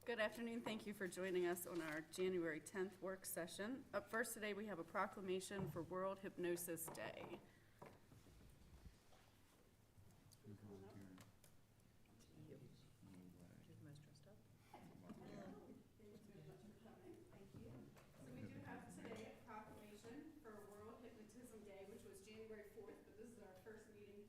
Good afternoon. Thank you for joining us on our January 10th work session. Up first today, we have a proclamation for World Hypnosis Day. So we do have today a proclamation for World Hypnotism Day, which was January 4th, but this is our first meeting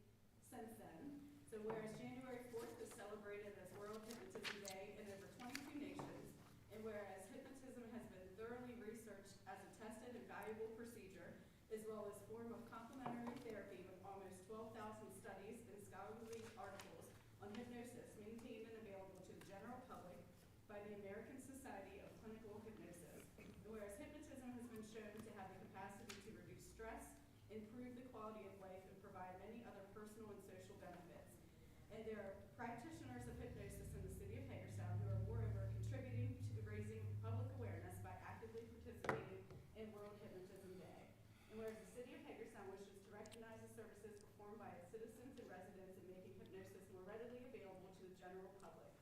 since then. So whereas January 4th is celebrated as World Hypnotism Day in over 22 nations, and whereas hypnotism has been thoroughly researched as a tested and valuable procedure, as well as form of complementary therapy with almost 12,000 studies and scholarly articles on hypnosis maintained and available to the general public by the American Society of Clinical Hypnosis. And whereas hypnotism has been shown to have the capacity to reduce stress, improve the quality of life, and provide many other personal and social benefits. And there are practitioners of hypnosis in the city of Hagerstown who are moreover contributing to raising public awareness by actively participating in World Hypnotism Day. And whereas the city of Hagerstown wishes to recognize the services performed by its citizens and residents in making hypnosis more readily available to the general public.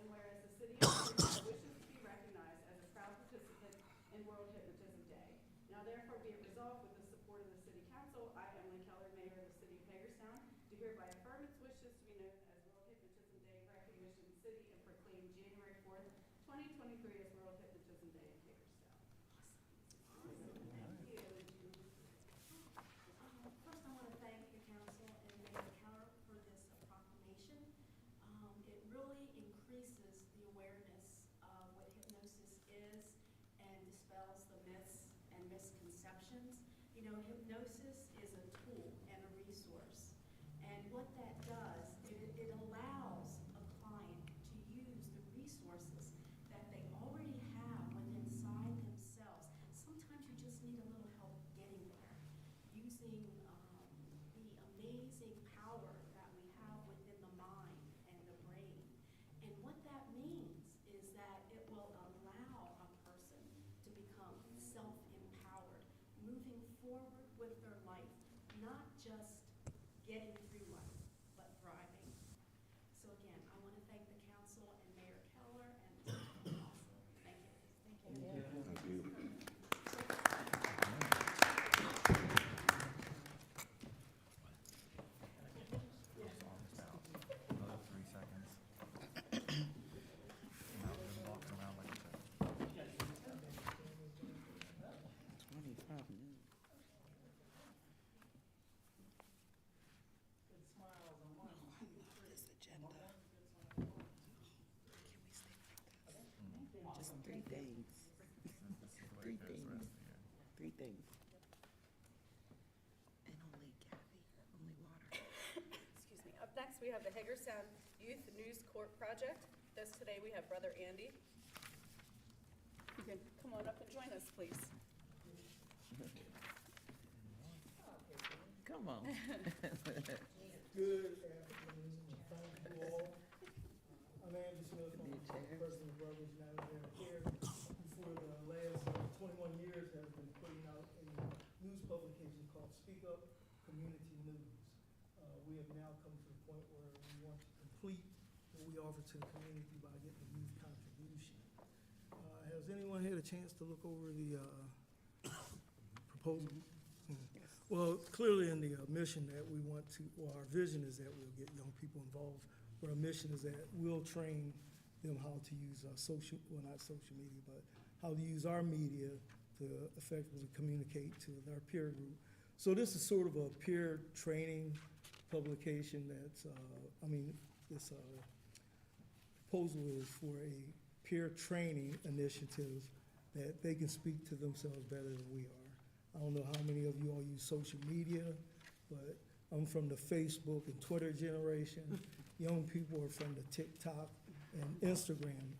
And whereas the city of Hagerstown wishes to be recognized as a proud participant in World Hypnotism Day. Now therefore be it resolved with the support of the City Council, I, Emily Keller, Mayor of the City of Hagerstown, do hereby affirm its wishes to be known as World Hypnotism Day recognition in the city and proclaim January 4th, 2023 as World Hypnotism Day in Hagerstown. Thank you. First, I want to thank the council and Mayor Keller for this proclamation. It really increases the awareness of what hypnosis is and dispels the myths and misconceptions. You know, hypnosis is a tool and a resource. And what that does, it allows a client to use the resources that they already have within inside themselves. Sometimes you just need a little help getting there, using the amazing power that we have within the mind and the brain. And what that means is that it will allow a person to become self-empowered, moving forward with their life, not just getting through life, but thriving. So again, I want to thank the council and Mayor Keller and also thank you. Thank you. Another 3 seconds. Now we're walking around like a 25 minutes. This agenda. Can we stay like this? Just 3 days. This is the way 3 it goes the days. rest of the year. 3 days. And only Kathy, only water. Excuse me. Up next, we have the Hagerstown Youth News Court Project. This today, we have Brother Andy. You can come on up and join us, please. Come on. Good afternoon, thank you all. I'm Andy Smith, I'm the president of Brothers United here. For the last 21 years, have been putting out a news publication called Speak Up Community News. We have now come to the point where we want to complete what we offer to the community by getting a youth contribution. Has anyone had a chance to look over the proposal? Well, clearly in the mission that we want to, or our vision is that we'll get young people involved, but our mission is that we'll train them how to use not social media, but how to use our media to effectively communicate to their peer group. So this is sort of a peer training publication that's, this proposal is for a peer training initiative that they can speak to themselves better than we are. I don't know how many of you all use social media, but I'm from the Facebook and Twitter generation. Young people are from the TikTok and Instagram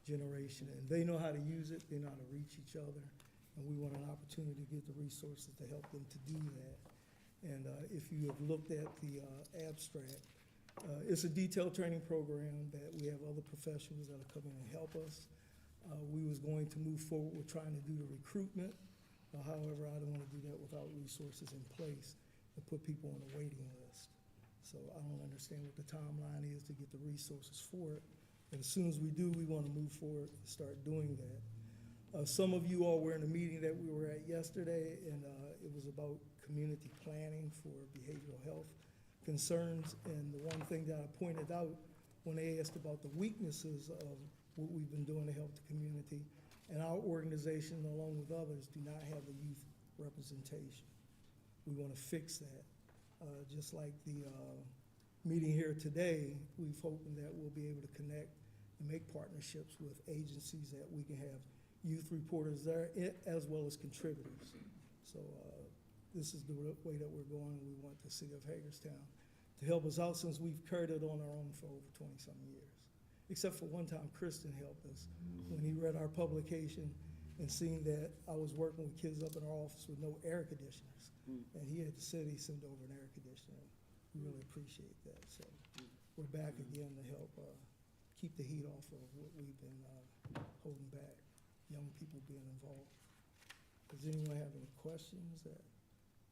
generation, and they know how to use it, they know how to reach each other, and we want an opportunity to get the resources to help them to do that. And if you have looked at the abstract, it's a detailed training program that we have other professionals that are coming and help us. We was going to move forward with trying to do the recruitment. However, I don't want to do that without resources in place and put people on a waiting list. So I don't understand what the timeline is to get the resources for it. And as soon as we do, we want to move forward and start doing that. Some of you all were in a meeting that we were at yesterday, and it was about community planning for behavioral health concerns. And the one thing that I pointed out when they asked about the weaknesses of what we've been doing to help the community, and our organization, along with others, do not have the youth representation. We want to fix that. Just like the meeting here today, we've hoping that we'll be able to connect and make partnerships with agencies that we can have youth reporters there, as well as contributors. So this is the way that we're going. We want the city of Hagerstown to help us out, since we've carried it on our own for over 20-some years. Except for one time, Kristen helped us when he read our publication and seen that I was working with kids up in our office with no air conditioners. And he had the city send over an air conditioner. We really appreciate that. So we're back again to help keep the heat off of what we've been holding back, young people being involved. Does anyone have any questions that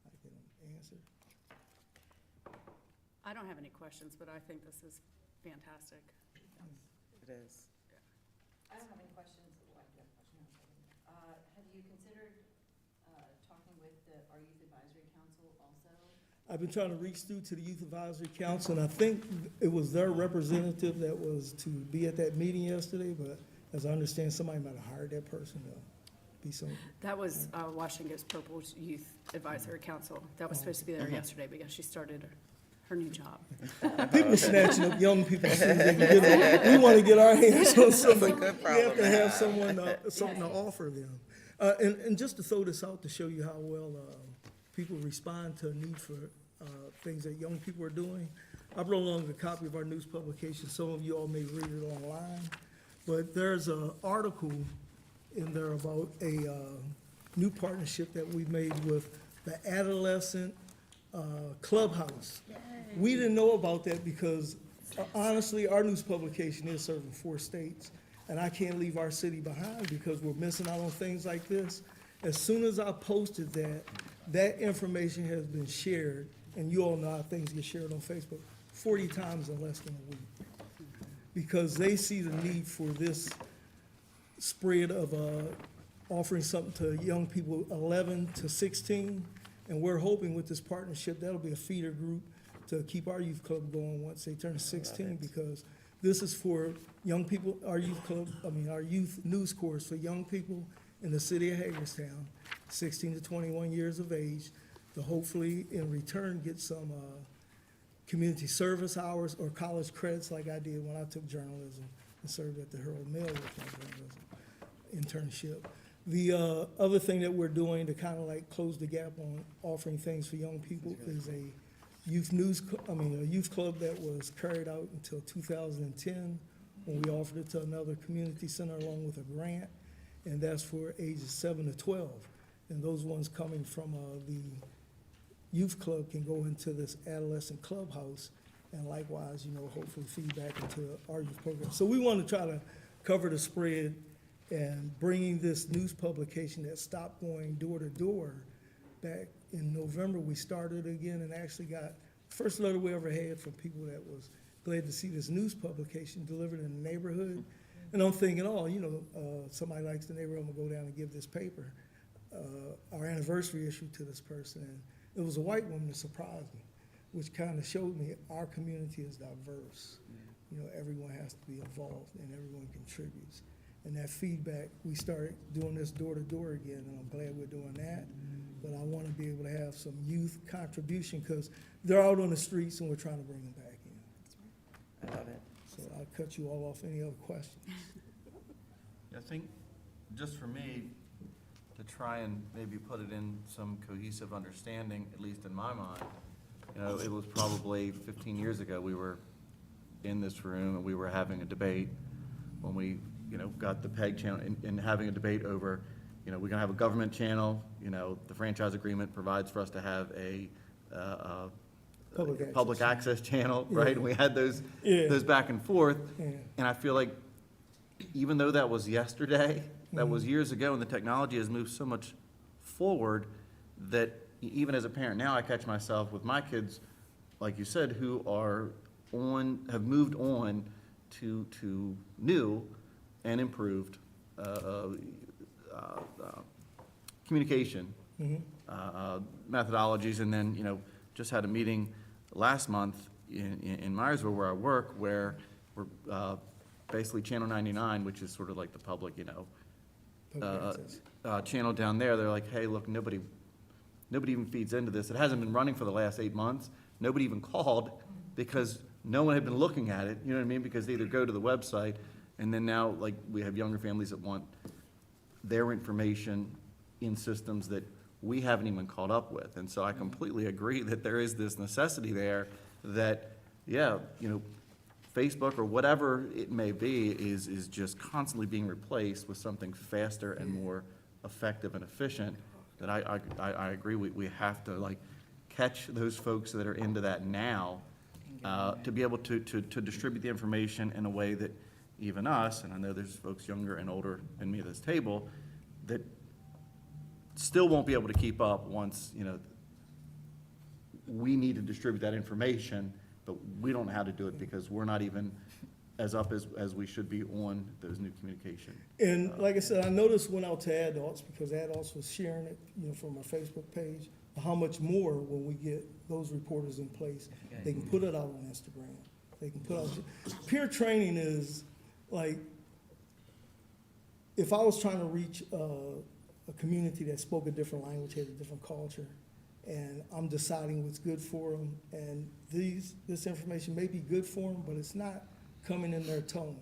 I can answer? I don't have any questions, but I think this is fantastic. It is. I don't have any questions. Well, I do have a question. Have you considered talking with our Youth Advisory Council also? I've been trying to reach through to the Youth Advisory Council, and I think it was their representative that was to be at that meeting yesterday, but as I understand, somebody might have hired that person to be some. That was Washington's Purple's Youth Advisory Council. That was supposed to be there yesterday because she started her new job. People snatching up young people as soon as they can get them. We want to get our hands on somebody. good We have to problem. have someone, something to offer them. And just to throw this out to show you how well people respond to a need for things that young people are doing, I brought along a copy of our news publication. Some of you all may read it online, but there's an article in there about a new partnership that we made with the Adolescent Clubhouse. We didn't know about that because honestly, our news publication is serving 4 states, and I can't leave our city behind because we're missing out on things like this. As soon as I posted that, that information has been shared, and you all know how things get shared on Facebook, 40 times in less than a week. Because they see the need for this spread of offering something to young people 11 to 16. And we're hoping with this partnership, that'll be a feeder group to keep our youth club going once they turn 16, because this is for young people, our youth club, our youth news course for young people in the city of Hagerstown, 16 to 21 years of age, to hopefully in return get some community service hours or college credits like I did when I took journalism and served at the Herald Mail with my journalism internship. The other thing that we're doing to kind of like close the gap on offering things for young people is a youth club that was carried out until 2010, when we offered it to another community center along with a grant, and that's for ages 7 to 12. And those ones coming from the youth club can go into this adolescent clubhouse, and likewise, hopefully feed back into our youth program. So we want to try to cover the spread, and bringing this news publication that stopped going door to door. Back in November, we started again and actually got first letter we ever had from people that was glad to see this news publication delivered in the neighborhood. And I'm thinking, somebody likes the neighborhood, I'm gonna go down and give this paper, our anniversary issue to this person. And it was a white woman that surprised me, which kind of showed me our community is diverse. Everyone has to be involved and everyone contributes. And that feedback, we started doing this door to door again, and I'm glad we're doing that. But I want to be able to have some youth contribution, because they're out on the streets and we're trying to bring them back in. I love it. So I'll cut you all off. Any other questions? I think, just for me, to try and maybe put it in some cohesive understanding, at least in my mind, it was probably 15 years ago, we were in this room and we were having a debate when we got the PEG channel and having a debate over, we're gonna have a government channel, the franchise agreement provides for us to have a public access channel, right? Yeah. And we had those back and forth. Yeah. And I feel like even though that was yesterday, that was years ago, and the technology has moved so much forward that even as a parent now, I catch myself with my kids, like you said, who have moved on to new and improved communication methodologies. And then, just had a meeting last month in Myersville where I work, where we're basically Channel 99, which is sort of like the public, Public access. channel down there. They're like, hey, look, nobody even feeds into this. It hasn't been running for the last 8 months. Nobody even called because no one had been looking at it, you know what I mean? Because they either go to the website, and then now, like, we have younger families that want their information in systems that we haven't even caught up with. And so I completely agree that there is this necessity there that, yeah, Facebook or whatever it may be is just constantly being replaced with something faster and more effective and efficient. That I agree, we have to like catch those folks that are into that now, to be able to distribute the information in a way that even us, and I know there's folks younger and older than me at this table, that still won't be able to keep up once, we need to distribute that information, but we don't know how to do it because we're not even as up as we should be on those new communication. And like I said, I noticed went out to adults, because adults was sharing it, from our Facebook page, how much more when we get those reporters in place. They can put it out on Instagram. They can put out, peer training is like, if I was trying to reach a community that spoke a different language, had a different culture, and I'm deciding what's good for them, and this information may be good for them, but it's not coming in their tone.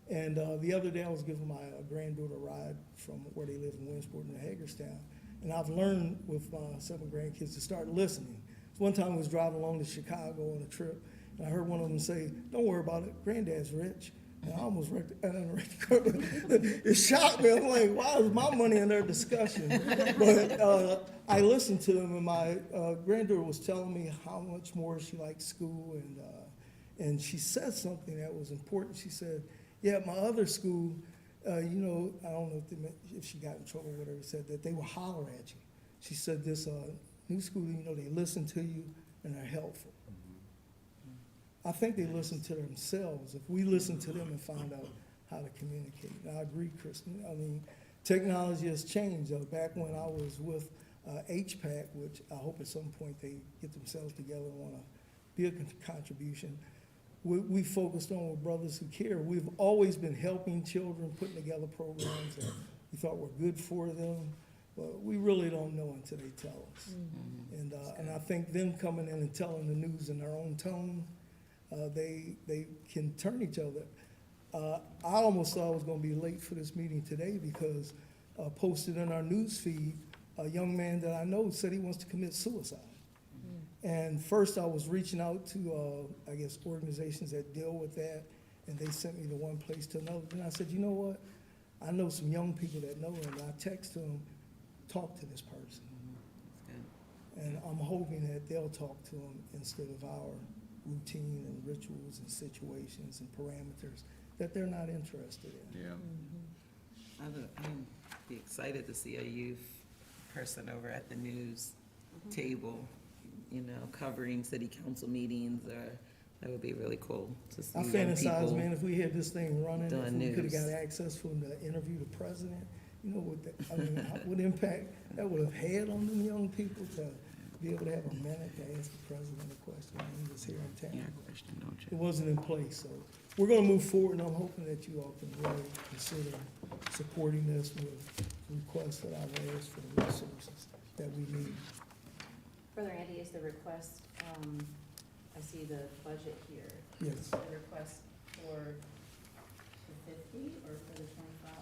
And the other day, I was giving my granddaughter a ride from where they live in Williamsport to Hagerstown, and I've learned with my 7 grandkids to start listening. So one time I was driving along to Chicago on a trip, and I heard one of them say, "Don't worry about it, Granddad's rich." And I almost wrecked it shocked me. I'm like, why is my money in their discussion? But I listened to them, and my granddaughter was telling me how much more she liked school, and she said something that was important. She said, yeah, my other school, I don't know if she got in trouble with her, said that they will holler at you. She said this new school, they listen to you and are helpful. I think they listen to themselves. If we listen to them and find out how to communicate. And I agree, Kristen. I mean, technology has changed. Back when I was with HPAC, which I hope at some point they get themselves together and want to be a contribution, we focused on with Brothers Who Care. We've always been helping children, putting together programs that we thought were good for them, but we really don't know until they tell us. And I think them coming in and telling the news in their own tone, they can turn each other. I almost thought I was gonna be late for this meeting today because posted in our news feed, a young man that I know said he wants to commit suicide. And first I was reaching out to, I guess, organizations that deal with that, and they sent me to one place to another. And I said, you know what? I know some young people that know him. I text them, talk to this person. And I'm hoping that they'll talk to him instead of our routine and rituals and situations and parameters that they're not interested in. Yeah. I'd be excited to see a youth person over at the news table, covering city council meetings, or that would be really cool to see I young fantasize, people. man, if we had this thing running, if doing we could've news. got access for them to interview the president, what impact that would have had on them young people to be able to have a minute to ask the president a question when he was here in town. Yeah, question, don't It you? wasn't in place, so we're gonna move forward, and I'm hoping that you all can really consider supporting this with requests that I've asked for the resources that we need. Brother Andy, is the request, I see the budget here, Yes. is the request for the 50 or for the 25?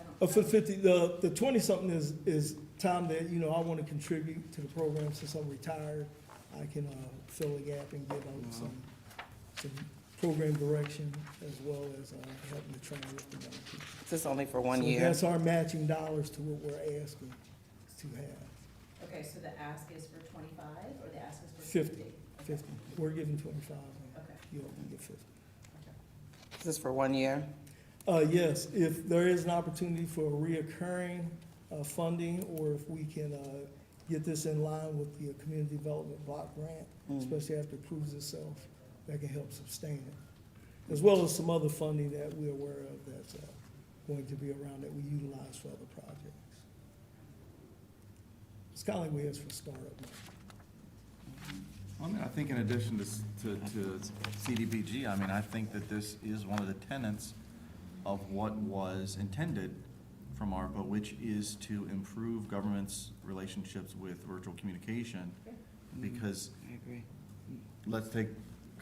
I don't. For 50, the 20-something is time that, I want to contribute to the program since I'm retired. I can fill a gap and give out some program direction as well as helping to train with the young people. This is only for one So year? that's our matching dollars to what we're asking to have. Okay, so the ask is for 25 or the ask is for 50. 50? 50. We're giving 25, and Okay, you all can get 50. This is for 1 year? Yes, if there is an opportunity for reoccurring funding, or if we can get this in line with the Community Development Block Grant, especially after it proves itself, that can help sustain it. as well as some other funding that we're aware of that's going to be around that we utilize for other projects. It's kind of like we ask for startup money. Well, I mean, I think in addition to CDBG, I mean, I think that this is one of the tenets of what was intended from ARPA, which is to improve government's relationships with virtual communication. Because I agree. let's take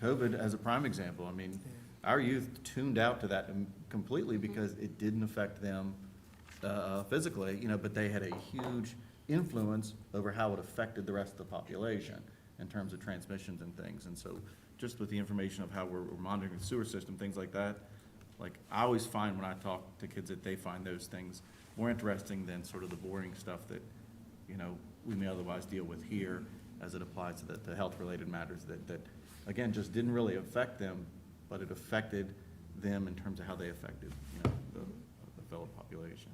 COVID as a prime example. I mean, our youth tuned out to that completely because it didn't affect them physically, but they had a huge influence over how it affected the rest of the population in terms of transmissions and things. And so just with the information of how we're monitoring the sewer system, things like that, like I always find when I talk to kids that they find those things more interesting than sort of the boring stuff that, we may otherwise deal with here as it applies to the health-related matters that, again, just didn't really affect them, but it affected them in terms of how they affected, the fellow population.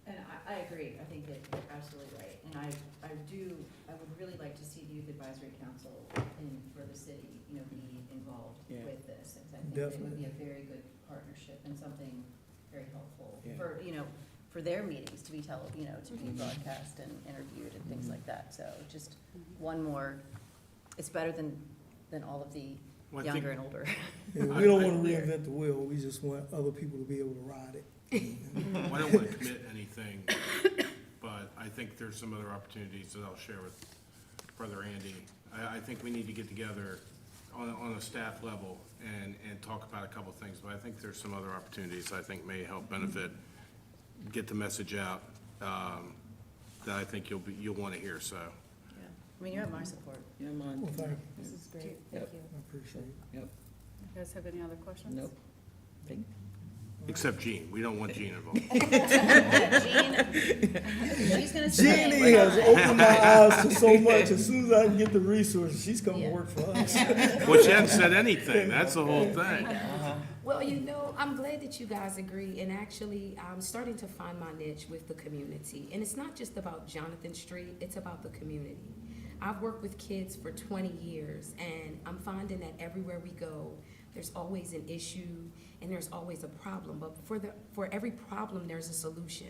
And I agree, I think that you're absolutely right, and I would really like to see the Youth Advisory Council for the city, be involved Yeah. with this. And I think it would be Definitely. a very good partnership and something very helpful Yeah. for their meetings to be to be broadcast and interviewed and things like that. So just one more, it's better than all of the Well, I think- younger and older. Yeah, we don't want to reinvent the wheel, we just want other people to be able to ride it. Well, I don't want to commit anything, but I think there's some other opportunities that I'll share with Brother Andy. I think we need to get together on a staff level and talk about a couple things, but I think there's some other opportunities I think may help benefit, get the message out, that I think you'll want to hear, so. Yeah. I mean, you have my support. Yeah, I'm on. Well, thank you, This is great, Yep. thank you. I appreciate it. Yep. You guys have any other questions? Nope. Thank- Except Jean, we don't want Jean involved. She's gonna say. Jeannie has opened my eyes to so much, as soon as I can get the resources, she's coming to Yeah. work for us. Well, she hasn't said anything, that's the whole thing. Well, I'm glad that you guys agree, and actually, I'm starting to find my niche with the community. And it's not just about Jonathan Street, it's about the community. I've worked with kids for 20 years, and I'm finding that everywhere we go, there's always an issue, and there's always a problem. But for every problem, there's a solution.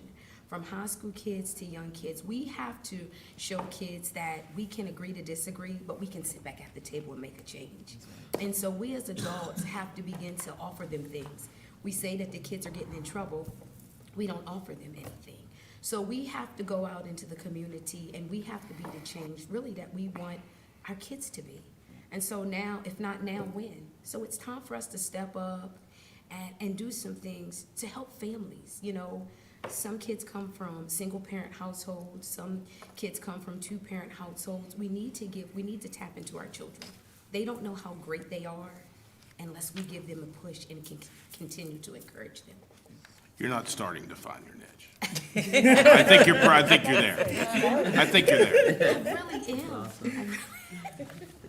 From high school kids to young kids, we have to show kids that we can agree to disagree, but we can sit back at the table and make a change. And so we as adults have to begin to offer them things. We say that the kids are getting in trouble, we don't offer them anything. So we have to go out into the community and we have to be the change really that we want our kids to be. And so now, if not now, when? So it's time for us to step up and do some things to help families. Some kids come from single-parent households, some kids come from two-parent households. We need to tap into our children. They don't know how great they are unless we give them a push and can continue to encourage them. You're not starting to find your niche. I think you're there. I think you're there. I really am.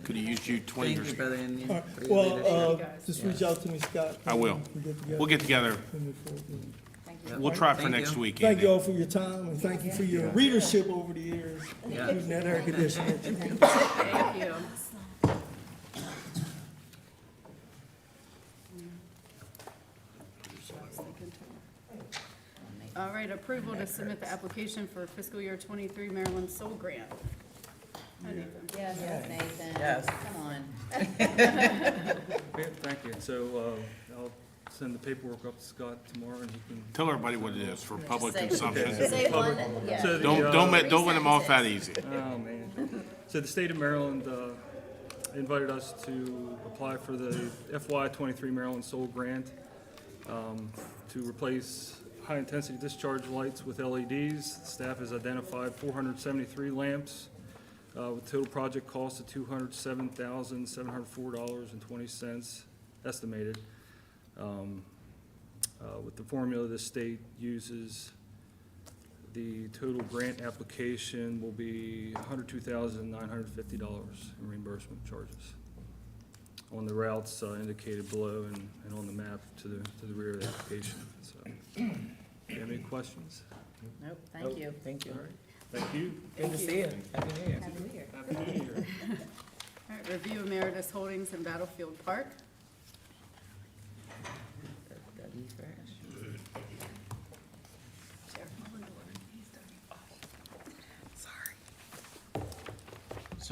Could have used you 20 Thank years you, ago. Brother Andy. All right, for your leadership. well, just reach out to me, Scott. I will. We'll get together. and move forward. Thank you. We'll try for Thank next you. week, Thank Andy. you all for your time, and thank you for your readership over the years, Yeah. including that air conditioner. Thank you. All right, approval to submit the application for fiscal year 23 Maryland Soul Grant. Hi, Nathan. Yes, Nathan. Yes. Come on. Great, thank you. So I'll send the paperwork up to Scott tomorrow, and he can. Tell everybody what it is for public Say- consumption. Say one, yeah. So the, Don't let them off that easy. Oh, man. So the state of Maryland invited us to apply for the FY '23 Maryland Soul Grant to replace high-intensity discharge lights with LEDs. Staff has identified 473 lamps with total project cost of $207,704.20 estimated. With the formula the state uses, the total grant application will be $102,950 in reimbursement charges on the routes indicated below and on the map to the rear of the application. So, do you have any questions? Nope, thank you. Thank you. Thank you. Good to see you. Happy New Year. Happy New Year. Happy New Year. All right, review Emeritus Holdings in Battlefield Park.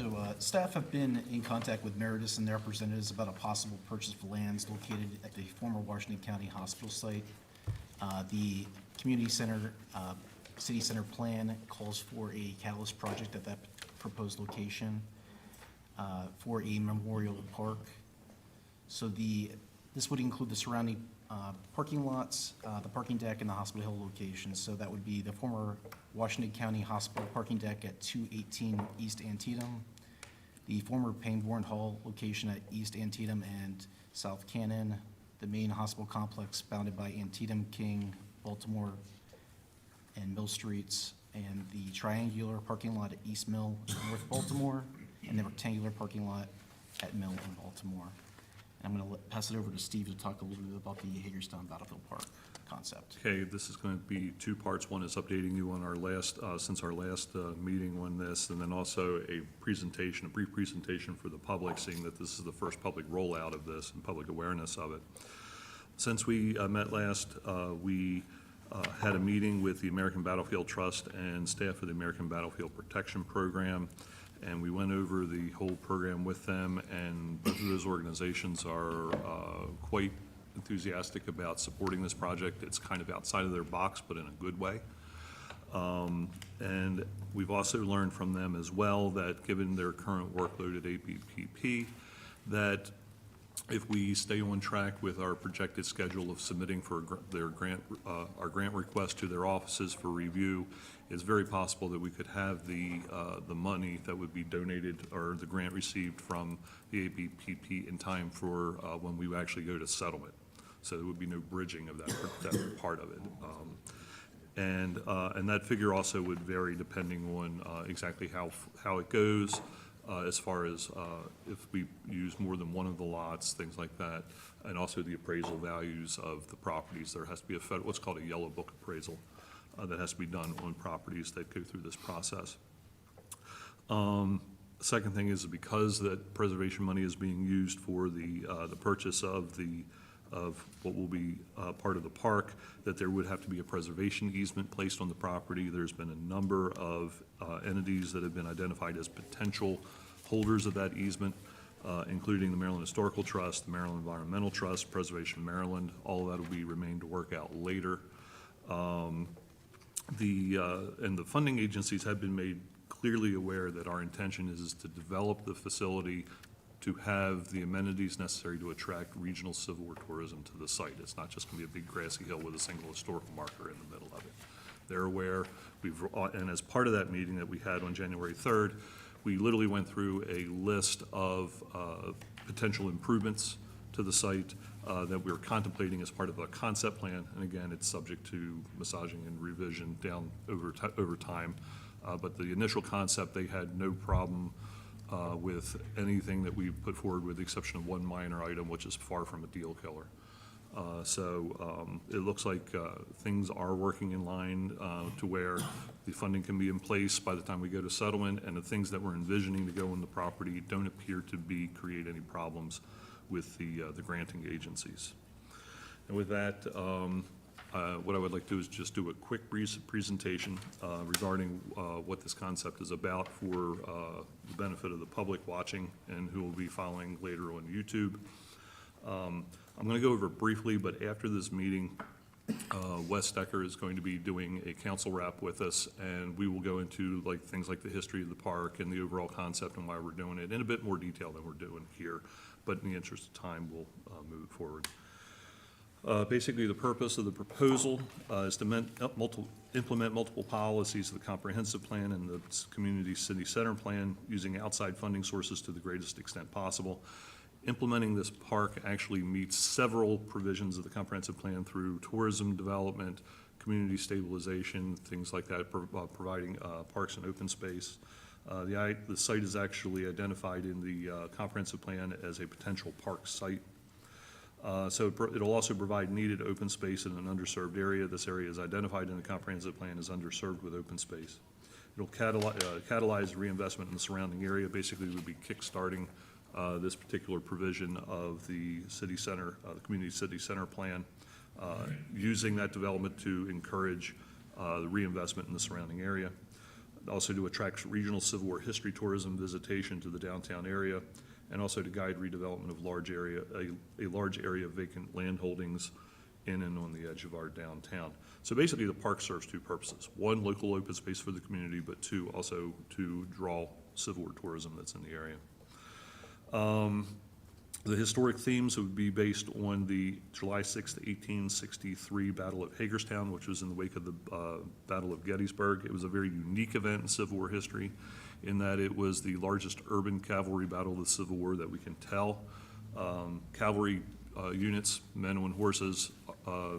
So staff have been in contact with Meritus and their representatives about a possible purchase of lands located at the former Washington County Hospital site. The community center, city center plan calls for a catalyst project at that proposed location for a memorial park. So this would include the surrounding parking lots, the parking deck, and the Hospital Hill location. So that would be the former Washington County Hospital parking deck at 218 East Antietam, the former Pangborn Hall location at East Antietam and South Cannon, the main hospital complex bounded by Antietam, King, Baltimore, and Mill Streets, and the triangular parking lot at East Mill, North Baltimore, and the rectangular parking lot at Mill in Baltimore. And I'm going to pass it over to Steve to talk a little bit about the Hagerstown Battlefield Park concept. Okay, this is going to be two parts. One is updating you on our last, since our last meeting on this, and then also a presentation, a brief presentation for the public, seeing that this is the first public rollout of this and public awareness of it. Since we met last, we had a meeting with the American Battlefield Trust and staff of the American Battlefield Protection Program, and we went over the whole program with them, and both of those organizations are quite enthusiastic about supporting this project. It's kind of outside of their box, but in a good way. And we've also learned from them as well that given their current workload at ABPP, that if we stay on track with our projected schedule of submitting for their grant, our grant request to their offices for review, it's very possible that we could have the money that would be donated or the grant received from the ABPP in time for when we actually go to settlement. So there would be no bridging of that part of it. And that figure also would vary depending on exactly how it goes. As far as if we use more than one of the lots, things like that, and also the appraisal values of the properties. There has to be what's called a yellow book appraisal that has to be done on properties that go through this process. The second thing is because that preservation money is being used for the purchase of what will be part of the park, that there would have to be a preservation easement placed on the property. There's been a number of entities that have been identified as potential holders of that easement, including the Maryland Historical Trust, the Maryland Environmental Trust, Preservation Maryland. All of that will remain to work out later. And the funding agencies have been made clearly aware that our intention is to develop the facility to have the amenities necessary to attract regional Civil War tourism to the site. It's not just going to be a big grassy hill with a single historical marker in the middle of it. They're aware. And as part of that meeting that we had on January 3rd, we literally went through a list of potential improvements to the site that we were contemplating as part of a concept plan. And again, it's subject to massaging and revision down over time. But the initial concept, they had no problem with anything that we put forward with the exception of one minor item, which is far from a deal killer. So it looks like things are working in line to where the funding can be in place by the time we go to settlement, and the things that we're envisioning to go on the property don't appear to create any problems with the granting agencies. And with that, what I would like to do is just do a quick presentation regarding what this concept is about for the benefit of the public watching and who will be following later on YouTube. I'm going to go over it briefly, but after this meeting, Wes Decker is going to be doing a council wrap with us, and we will go into things like the history of the park and the overall concept and why we're doing it in a bit more detail than we're doing here. But in the interest of time, we'll move it forward. Basically, the purpose of the proposal is to implement multiple policies of the comprehensive plan and the community city center plan using outside funding sources to the greatest extent possible. Implementing this park actually meets several provisions of the comprehensive plan through tourism development, community stabilization, things like that, providing parks and open space. The site is actually identified in the comprehensive plan as a potential park site. So it'll also provide needed open space in an underserved area. This area is identified in the comprehensive plan as underserved with open space. It'll catalyze reinvestment in the surrounding area. Basically, we'll be kickstarting this particular provision of the city center, the community city center plan, using that development to encourage the reinvestment in the surrounding area. also to attract regional Civil War history tourism visitation to the downtown area, and also to guide redevelopment of a large area of vacant land holdings in and on the edge of our downtown. So basically, the park serves two purposes. One, local open space for the community, but two, also to draw Civil War tourism that's in the area. The historic themes would be based on the July 6th, 1863 Battle of Hagerstown, which was in the wake of the Battle of Gettysburg. It was a very unique event in Civil War history in that it was the largest urban cavalry battle of the Civil War that we can tell. Cavalry units, men on horses,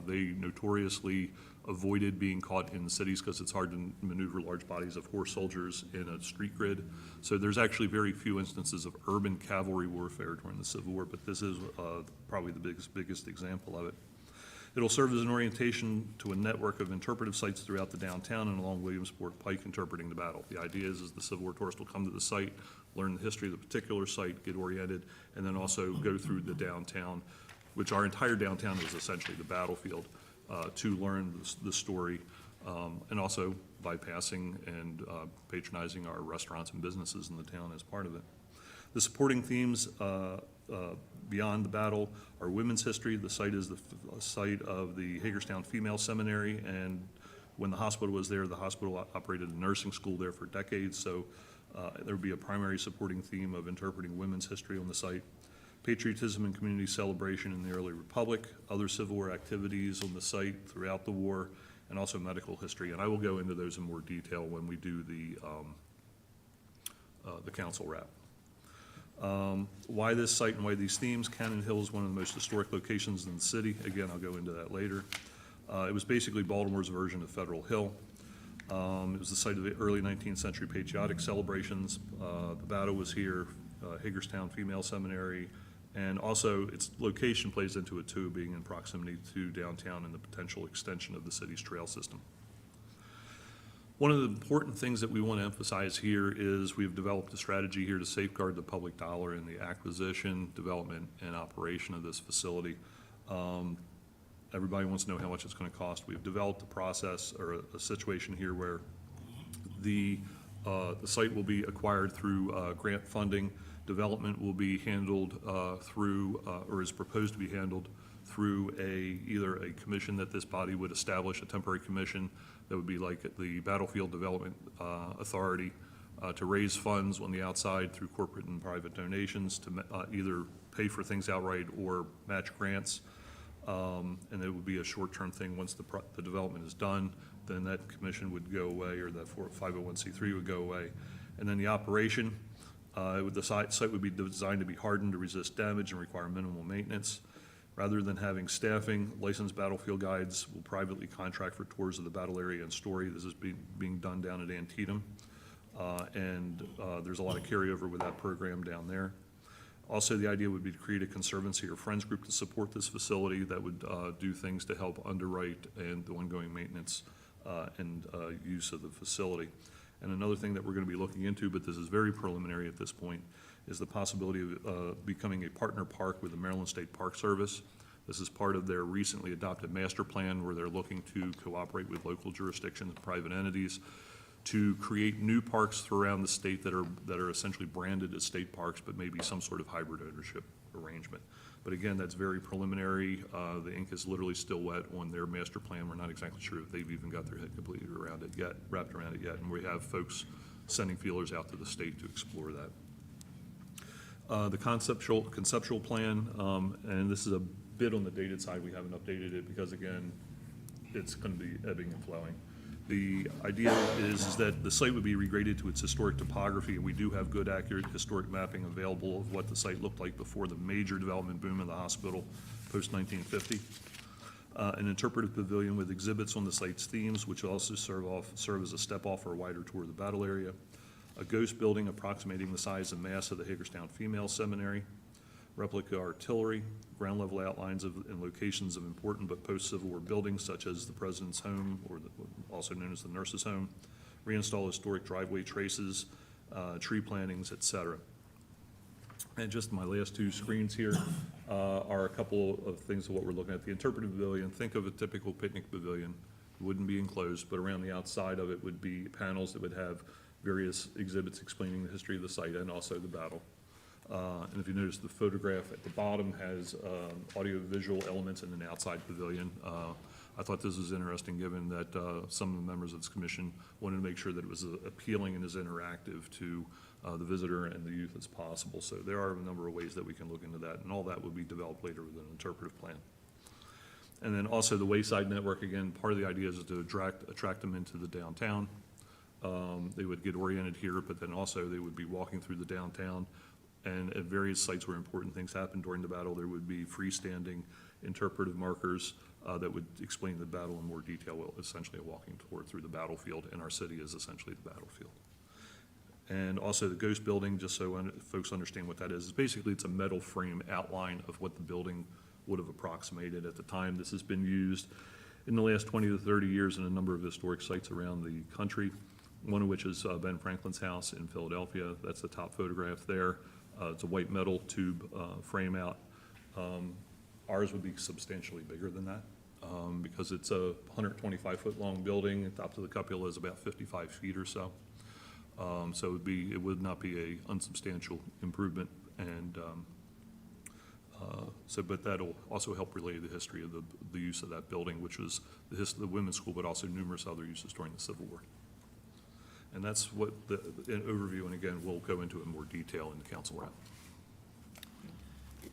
they notoriously avoided being caught in cities because it's hard to maneuver large bodies of horse soldiers in a street grid. So there's actually very few instances of urban cavalry warfare during the Civil War, but this is probably the biggest example of it. It'll serve as an orientation to a network of interpretive sites throughout the downtown and along Williamsport Pike interpreting the battle. The idea is the Civil War tourist will come to the site, learn the history of the particular site, get oriented, and then also go through the downtown, which our entire downtown is essentially the battlefield, to learn the story, and also bypassing and patronizing our restaurants and businesses in the town as part of it. The supporting themes beyond the battle are women's history. The site is the site of the Hagerstown Female Seminary, and when the hospital was there, the hospital operated a nursing school there for decades, so there would be a primary supporting theme of interpreting women's history on the site. Patriotism and community celebration in the early republic, other Civil War activities on the site throughout the war, and also medical history. And I will go into those in more detail when we do the council wrap. Why this site and why these themes? Cannon Hill is one of the most historic locations in the city. Again, I'll go into that later. It was basically Baltimore's version of Federal Hill. It was the site of the early 19th century patriotic celebrations. The battle was here, Hagerstown Female Seminary, and also its location plays into it too, being in proximity to downtown and the potential extension of the city's trail system. One of the important things that we want to emphasize here is we've developed a strategy here to safeguard the public dollar in the acquisition, development, and operation of this facility. Everybody wants to know how much it's going to cost. We've developed a process or a situation here where the site will be acquired through grant funding. Development will be handled through, or is proposed to be handled through either a commission that this body would establish, a temporary commission that would be like the Battlefield Development Authority, to raise funds on the outside through corporate and private donations to either pay for things outright or match grants. And it would be a short-term thing. Once the development is done, then that commission would go away, or that 501c3 would go away. And then the operation, the site would be designed to be hardened to resist damage and require minimal maintenance. Rather than having staffing, licensed battlefield guides will privately contract for tours of the battle area and story. This is being done down at Antietam, and there's a lot of carryover with that program down there. Also, the idea would be to create a conservancy or friends group to support this facility that would do things to help underwrite and the ongoing maintenance and use of the facility. And another thing that we're going to be looking into, but this is very preliminary at this point, is the possibility of becoming a partner park with the Maryland State Park Service. This is part of their recently adopted master plan where they're looking to cooperate with local jurisdictions and private entities to create new parks around the state that are essentially branded as state parks, but maybe some sort of hybrid ownership arrangement. But again, that's very preliminary. The ink is literally still wet on their master plan. We're not exactly sure if they've even got their head completely wrapped around it yet, and we have folks sending feelers out to the state to explore that. The conceptual plan, and this is a bit on the dated side. We haven't updated it because, again, it's going to be ebbing and flowing. The idea is that the site would be regraded to its historic topography, and we do have good, accurate historic mapping available of what the site looked like before the major development boom of the hospital post-1950. An interpretive pavilion with exhibits on the site's themes, which will also serve as a step-off or a wider tour of the battle area. A ghost building approximating the size and mass of the Hagerstown Female Seminary. Replica artillery, ground-level outlines and locations of important but post-Civil War buildings such as the President's Home, or also known as the Nurse's Home. Reinstall historic driveway traces, tree plantings, etc. And just my last two screens here are a couple of things of what we're looking at. The interpretive pavilion, think of a typical picnic pavilion. It wouldn't be enclosed, but around the outside of it would be panels that would have various exhibits explaining the history of the site and also the battle. And if you notice, the photograph at the bottom has audio-visual elements in an outside pavilion. I thought this was interesting, given that some of the members of this commission wanted to make sure that it was appealing and as interactive to the visitor and the youth as possible. So there are a number of ways that we can look into that, and all that would be developed later with an interpretive plan. And then also the Wayside Network, again, part of the idea is to attract them into the downtown. They would get oriented here, but then also they would be walking through the downtown. And at various sites where important things happened during the battle, there would be freestanding interpretive markers that would explain the battle in more detail, well, essentially a walking tour through the battlefield, and our city is essentially the battlefield. And also the Ghost Building, just so folks understand what that is basically it's a metal frame outline of what the building would have approximated at the time. This has been used in the last 20 to 30 years in a number of historic sites around the country, one of which is Ben Franklin's house in Philadelphia. That's the top photograph there. It's a white metal tube frame out. Ours would be substantially bigger than that because it's a 125-foot-long building. The top of the cupola is about 55 feet or so. So it would not be a unsubstantial improvement, and but that'll also help relay the history of the use of that building, which was the women's school, but also numerous other uses during the Civil War. And that's what an overview, and again, we'll go into it in more detail in the council round.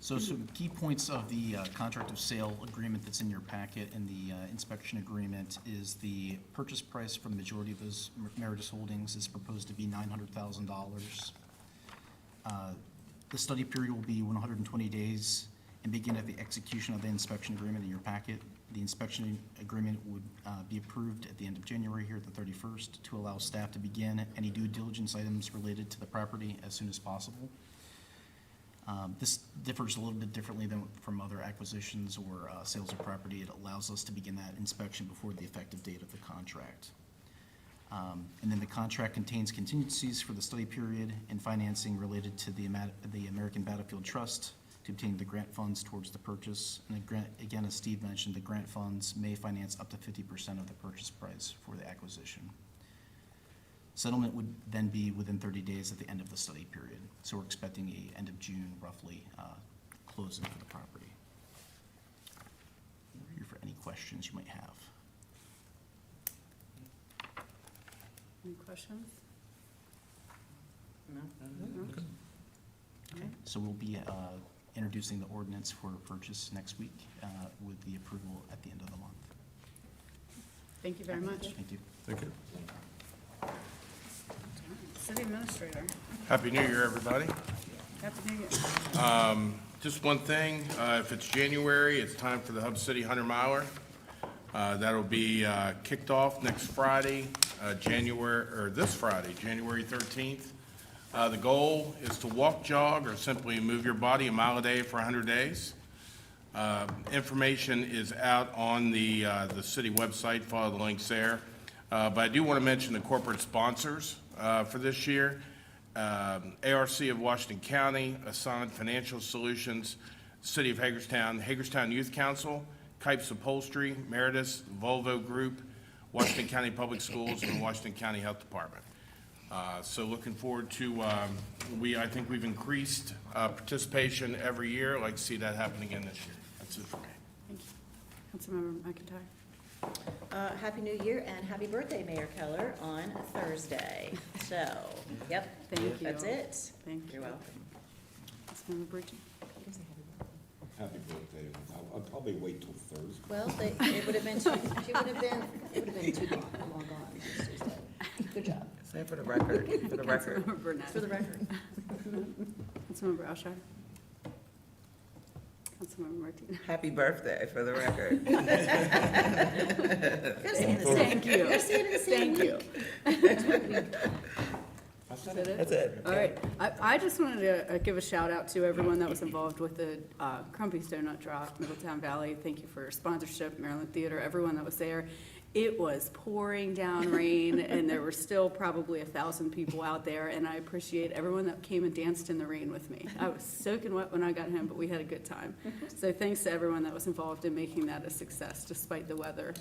So some key points of the contract of sale agreement that's in your packet and the inspection agreement is the purchase price for the majority of those Meritus holdings is proposed to be $900,000. The study period will be 120 days and begin at the execution of the inspection agreement in your packet. The inspection agreement would be approved at the end of January here at the 31st to allow staff to begin any due diligence items related to the property as soon as possible. This differs a little bit differently than from other acquisitions or sales of property. It allows us to begin that inspection before the effective date of the contract. And then the contract contains contingencies for the study period and financing related to the American Battlefield Trust to obtain the grant funds towards the purchase. And again, as Steve mentioned, the grant funds may finance up to 50% of the purchase price for the acquisition. Settlement would then be within 30 days at the end of the study period. So we're expecting a end of June, roughly, closing for the property. We're here for any questions you might have. Any questions? Okay, so we'll be introducing the ordinance for purchase next week with the approval at the end of the month. Thank you very much. Thank you. Thank you. City Administrator. Happy New Year, everybody. Happy New Year. Just one thing, if it's January, it's time for the Hub City 100 Miler. That'll be kicked off next Friday, this Friday, January 13th. The goal is to walk, jog, or simply move your body a mile a day for 100 days. Information is out on the city website, follow the links there. But I do want to mention the corporate sponsors for this year. ARC of Washington County, Ascend Financial Solutions, City of Hagerstown, Hagerstown Youth Council, Kipes Upholstery, Meritus, Volvo Group, Washington County Public Schools, and Washington County Health Department. So looking forward to, I think we've increased participation every year. I'd like to see that happen again this year. That's it for me. Thank you. Councilmember McIntyre. Happy New Year and happy birthday, Mayor Keller, on Thursday. So, yep. Thank you. That's it. Thank you. You're welcome. Councilmember Breach. Happy birthday. I'll probably wait till Thursday. Well, it would have been it would have been too long gone this Tuesday. Good job. Say it for the record, for the record. Councilmember Burnett. For the record. Councilmember Alshire. Councilmember Martinez. Happy birthday, for the record. Thank you. You're saying it the same Thank you. week. Is that it? That's it. All right. I just wanted to give a shout out to everyone that was involved with the Crumpy's Donut Drop, Middletown Valley. Thank you for your sponsorship, Maryland Theater, everyone that was there. It was pouring down rain, and there were still probably 1,000 people out there, and I appreciate everyone that came and danced in the rain with me. I was soaking wet when I got home, but we had a good time. So thanks to everyone that was involved in making that a success despite the weather.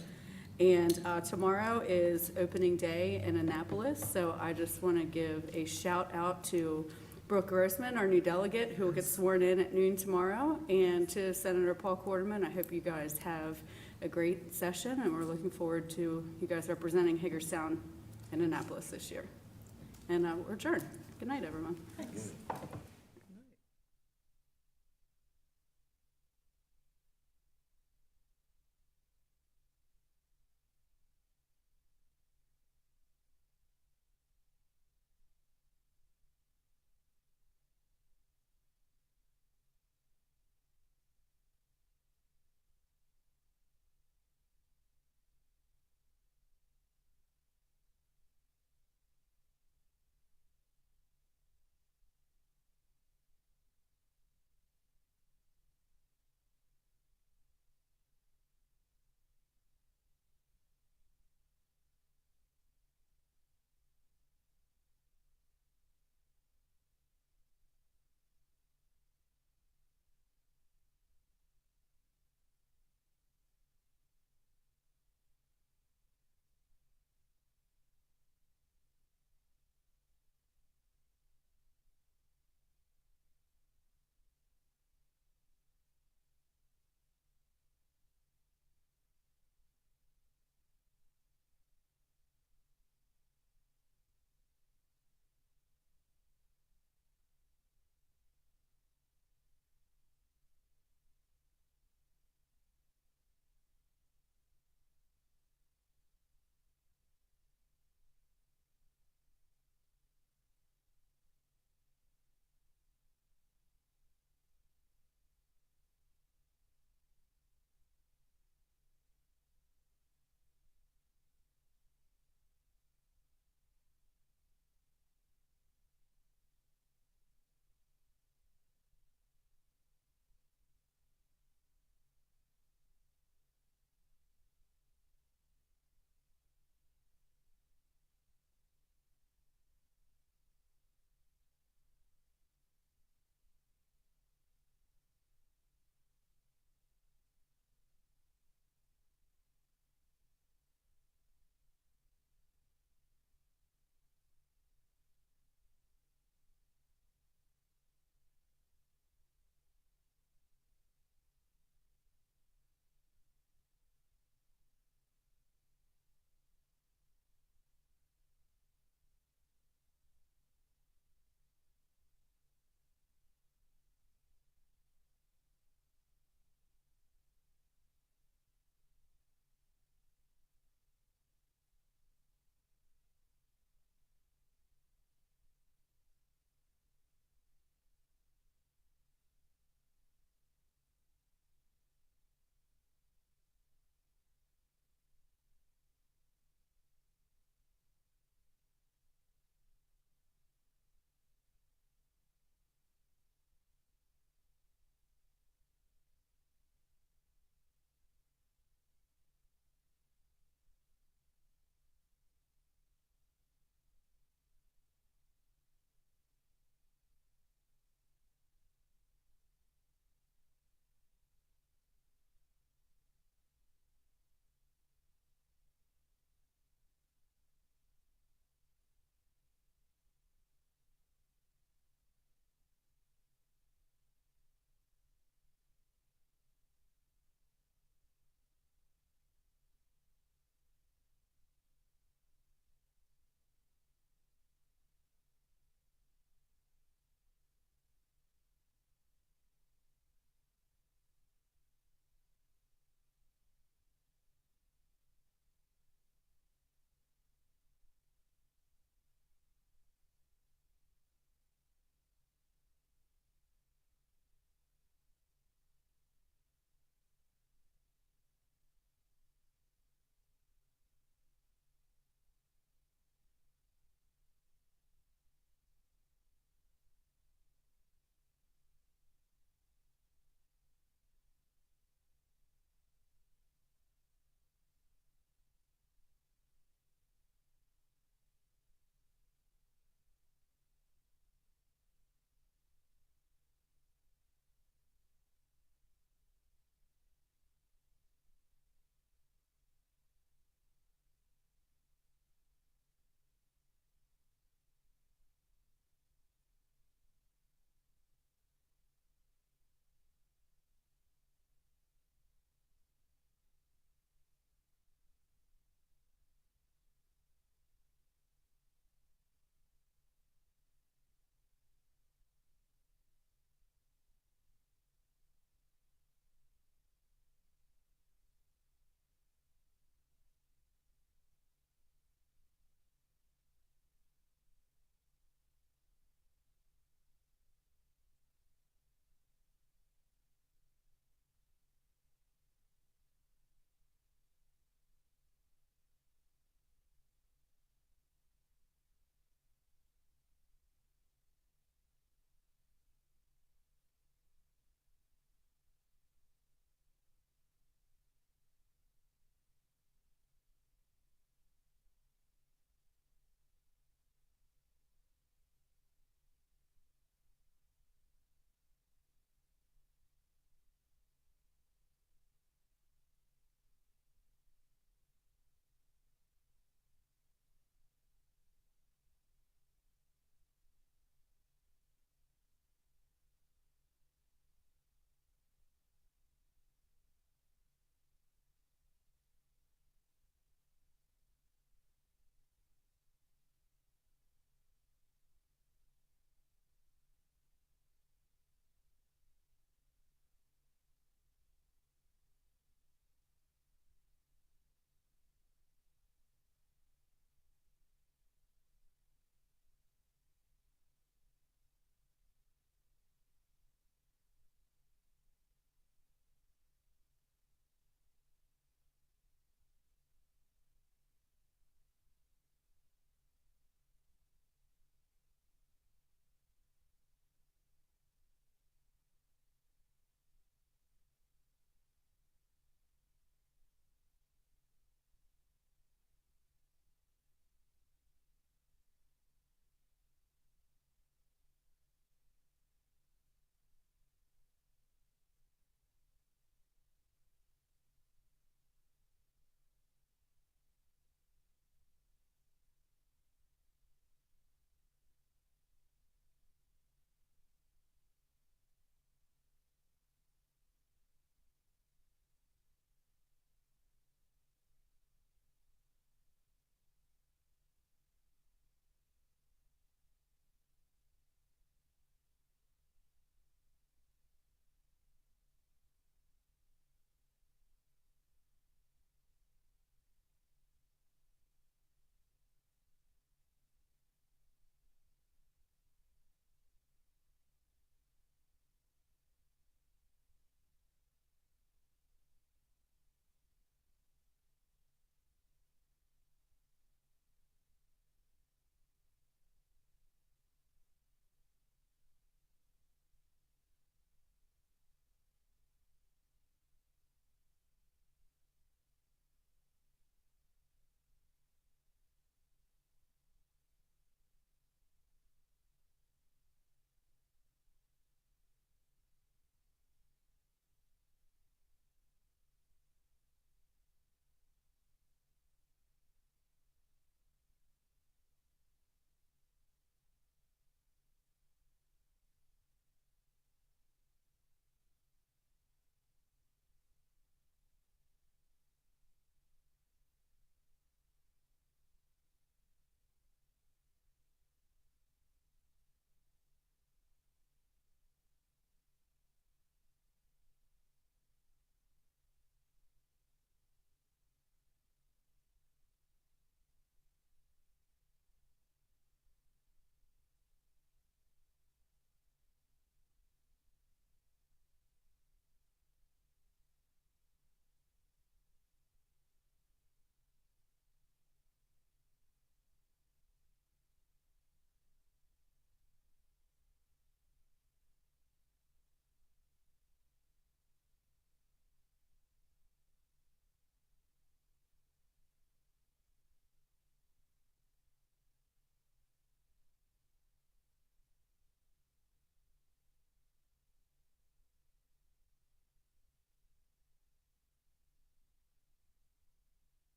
And tomorrow is opening day in Annapolis, so I just want to give a shout out to Brooke Grossman, our new delegate, who will get sworn in at noon tomorrow, and to Senator Paul Quarterman. I hope you guys have a great session, and we're looking forward to you guys representing Hagerstown and Annapolis this year. And we're adjourned. Good night, everyone. Thanks.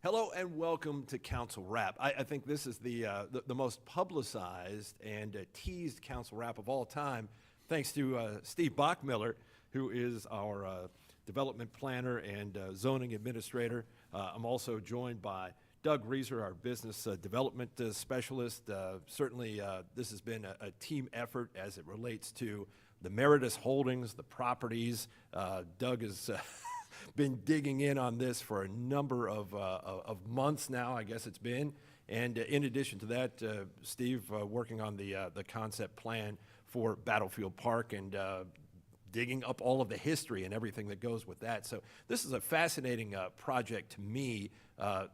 Hello and welcome to Council Wrap. I think this is the most publicized and teased Council Wrap of all time, thanks to Steve Bachmiller, who is our development planner and zoning administrator. I'm also joined by Doug Reeser, our business development specialist. Certainly, this has been a team effort as it relates to the Meritus Holdings, the properties. Doug has been digging in on this for a number of months now, I guess it's been. And in addition to that, Steve working on the concept plan for Battlefield Park and digging up all of the history and everything that goes with that. So this is a fascinating project to me.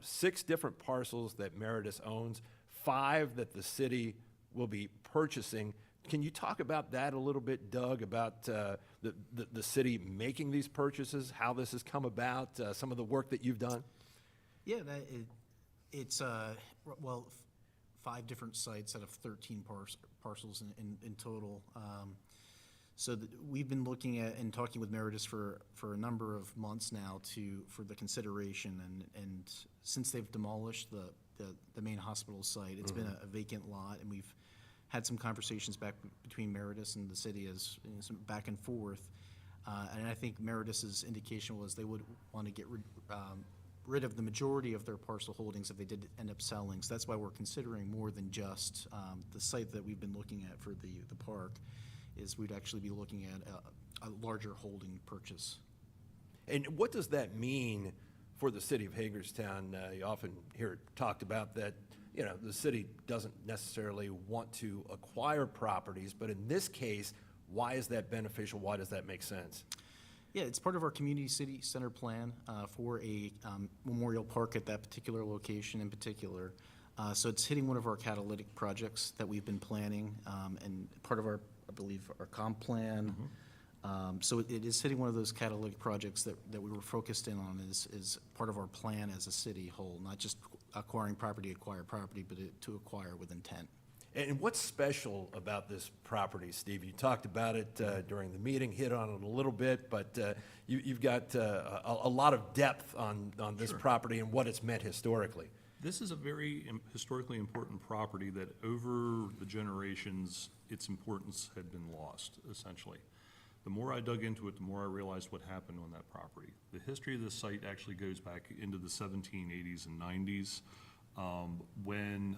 6 different parcels that Meritus owns, 5 that the city will be purchasing. Can you talk about that a little bit, Doug, about the city making these purchases, how this has come about, some of the work that you've done? Yeah, it's 5 different sites out of 13 parcels in total. So we've been looking at and talking with Meritus for a number of months now for the consideration, and since they've demolished the main hospital site, it's been a vacant lot, and we've had some conversations between Meritus and the city as some back and forth. And I think Meritus's indication was they would want to get rid of the majority of their parcel holdings if they did end up selling. So that's why we're considering more than just the site that we've been looking at for the park, is we'd actually be looking at a larger holding purchase. And what does that mean for the city of Hagerstown? You often hear it talked about that, you know, the city doesn't necessarily want to acquire properties, but in this case, why is that beneficial? Why does that make sense? Yeah, it's part of our community city center plan for a memorial park at that particular location in particular. So it's hitting one of our catalytic projects that we've been planning, and part of our, I believe, our comp plan. So it is hitting one of those catalytic projects that we were focused in on is part of our plan as a city whole, not just acquire property, but to acquire with intent. And what's special about this property, Steve? You talked about it during the meeting, hit on it a little bit, but you've got a lot of depth on this property and what it's meant historically. This is a very historically important property that over the generations, its importance had been lost, essentially. The more I dug into it, the more I realized what happened on that property. The history of this site actually goes back into the 1780s and 90s. When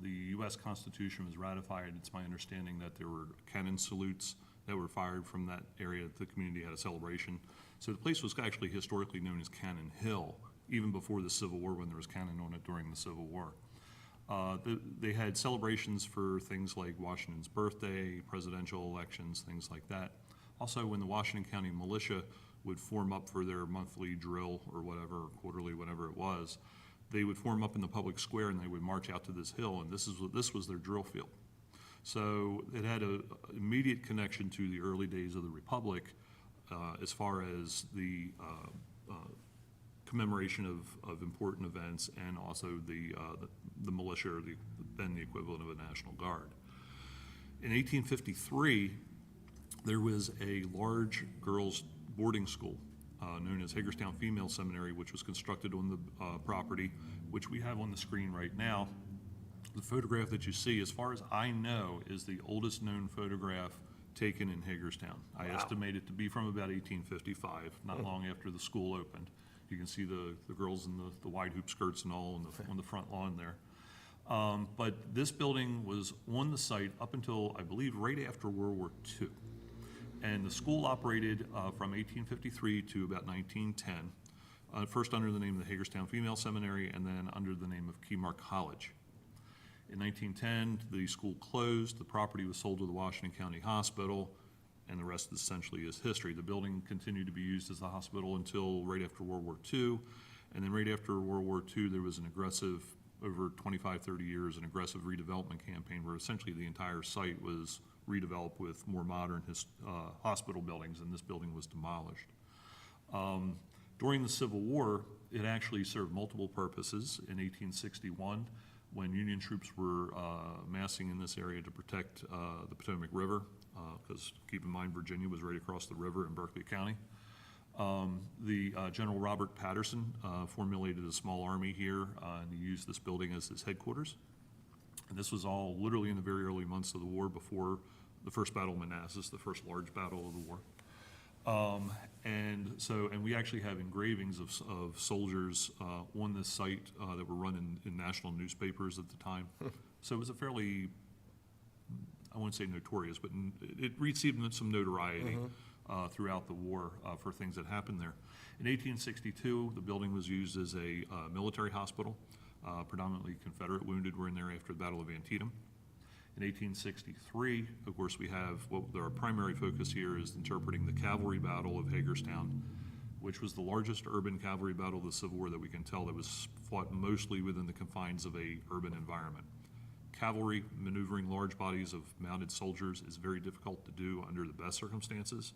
the U.S. Constitution was ratified, it's my understanding that there were cannon salutes that were fired from that area. The community had a celebration. So the place was actually historically known as Cannon Hill, even before the Civil War, when there was cannon on it during the Civil War. They had celebrations for things like Washington's birthday, presidential elections, things like that. Also, when the Washington County Militia would form up for their monthly drill or whatever, or quarterly, whatever it was, they would form up in the public square and they would march out to this hill, and this was their drill field. So it had an immediate connection to the early days of the Republic as far as the commemoration of important events, and also the militia, or then the equivalent of a National Guard. In 1853, there was a large girls' boarding school known as Hagerstown Female Seminary, which was constructed on the property, which we have on the screen right now. The photograph that you see, as far as I know, is the oldest known photograph taken in Hagerstown. I estimate it to be from about 1855, not long after the school opened. You can see the girls in the wide hoop skirts and all on the front lawn there. But this building was on the site up until, I believe, right after World War II. And the school operated from 1853 to about 1910, first under the name of the Hagerstown Female Seminary, and then under the name of Keymark College. In 1910, the school closed, the property was sold to the Washington County Hospital, and the rest essentially is history. The building continued to be used as the hospital until right after World War II, and then right after World War II, there was an aggressive, over 25, 30 years, an aggressive redevelopment campaign where essentially the entire site was redeveloped with more modern hospital buildings, and this building was demolished. During the Civil War, it actually served multiple purposes. In 1861, when Union troops were massing in this area to protect the Potomac River, because keep in mind Virginia was right across the river in Berkeley County. General Robert Patterson formulated a small army here, and he used this building as his headquarters. And this was all literally in the very early months of the war, before the first Battle of Manassas, the first large battle of the war. And we actually have engravings of soldiers on this site that were run in national newspapers at the time. So it was a fairly, I wouldn't say notorious, but it received some notoriety throughout the war for things that happened there. In 1862, the building was used as a military hospital. Predominantly Confederate wounded were in there after the Battle of Antietam. In 1863, of course, we have what our primary focus here is interpreting the cavalry battle of Hagerstown, which was the largest urban cavalry battle of the Civil War that we can tell, that was fought mostly within the confines of a urban environment. Cavalry maneuvering large bodies of mounted soldiers is very difficult to do under the best circumstances.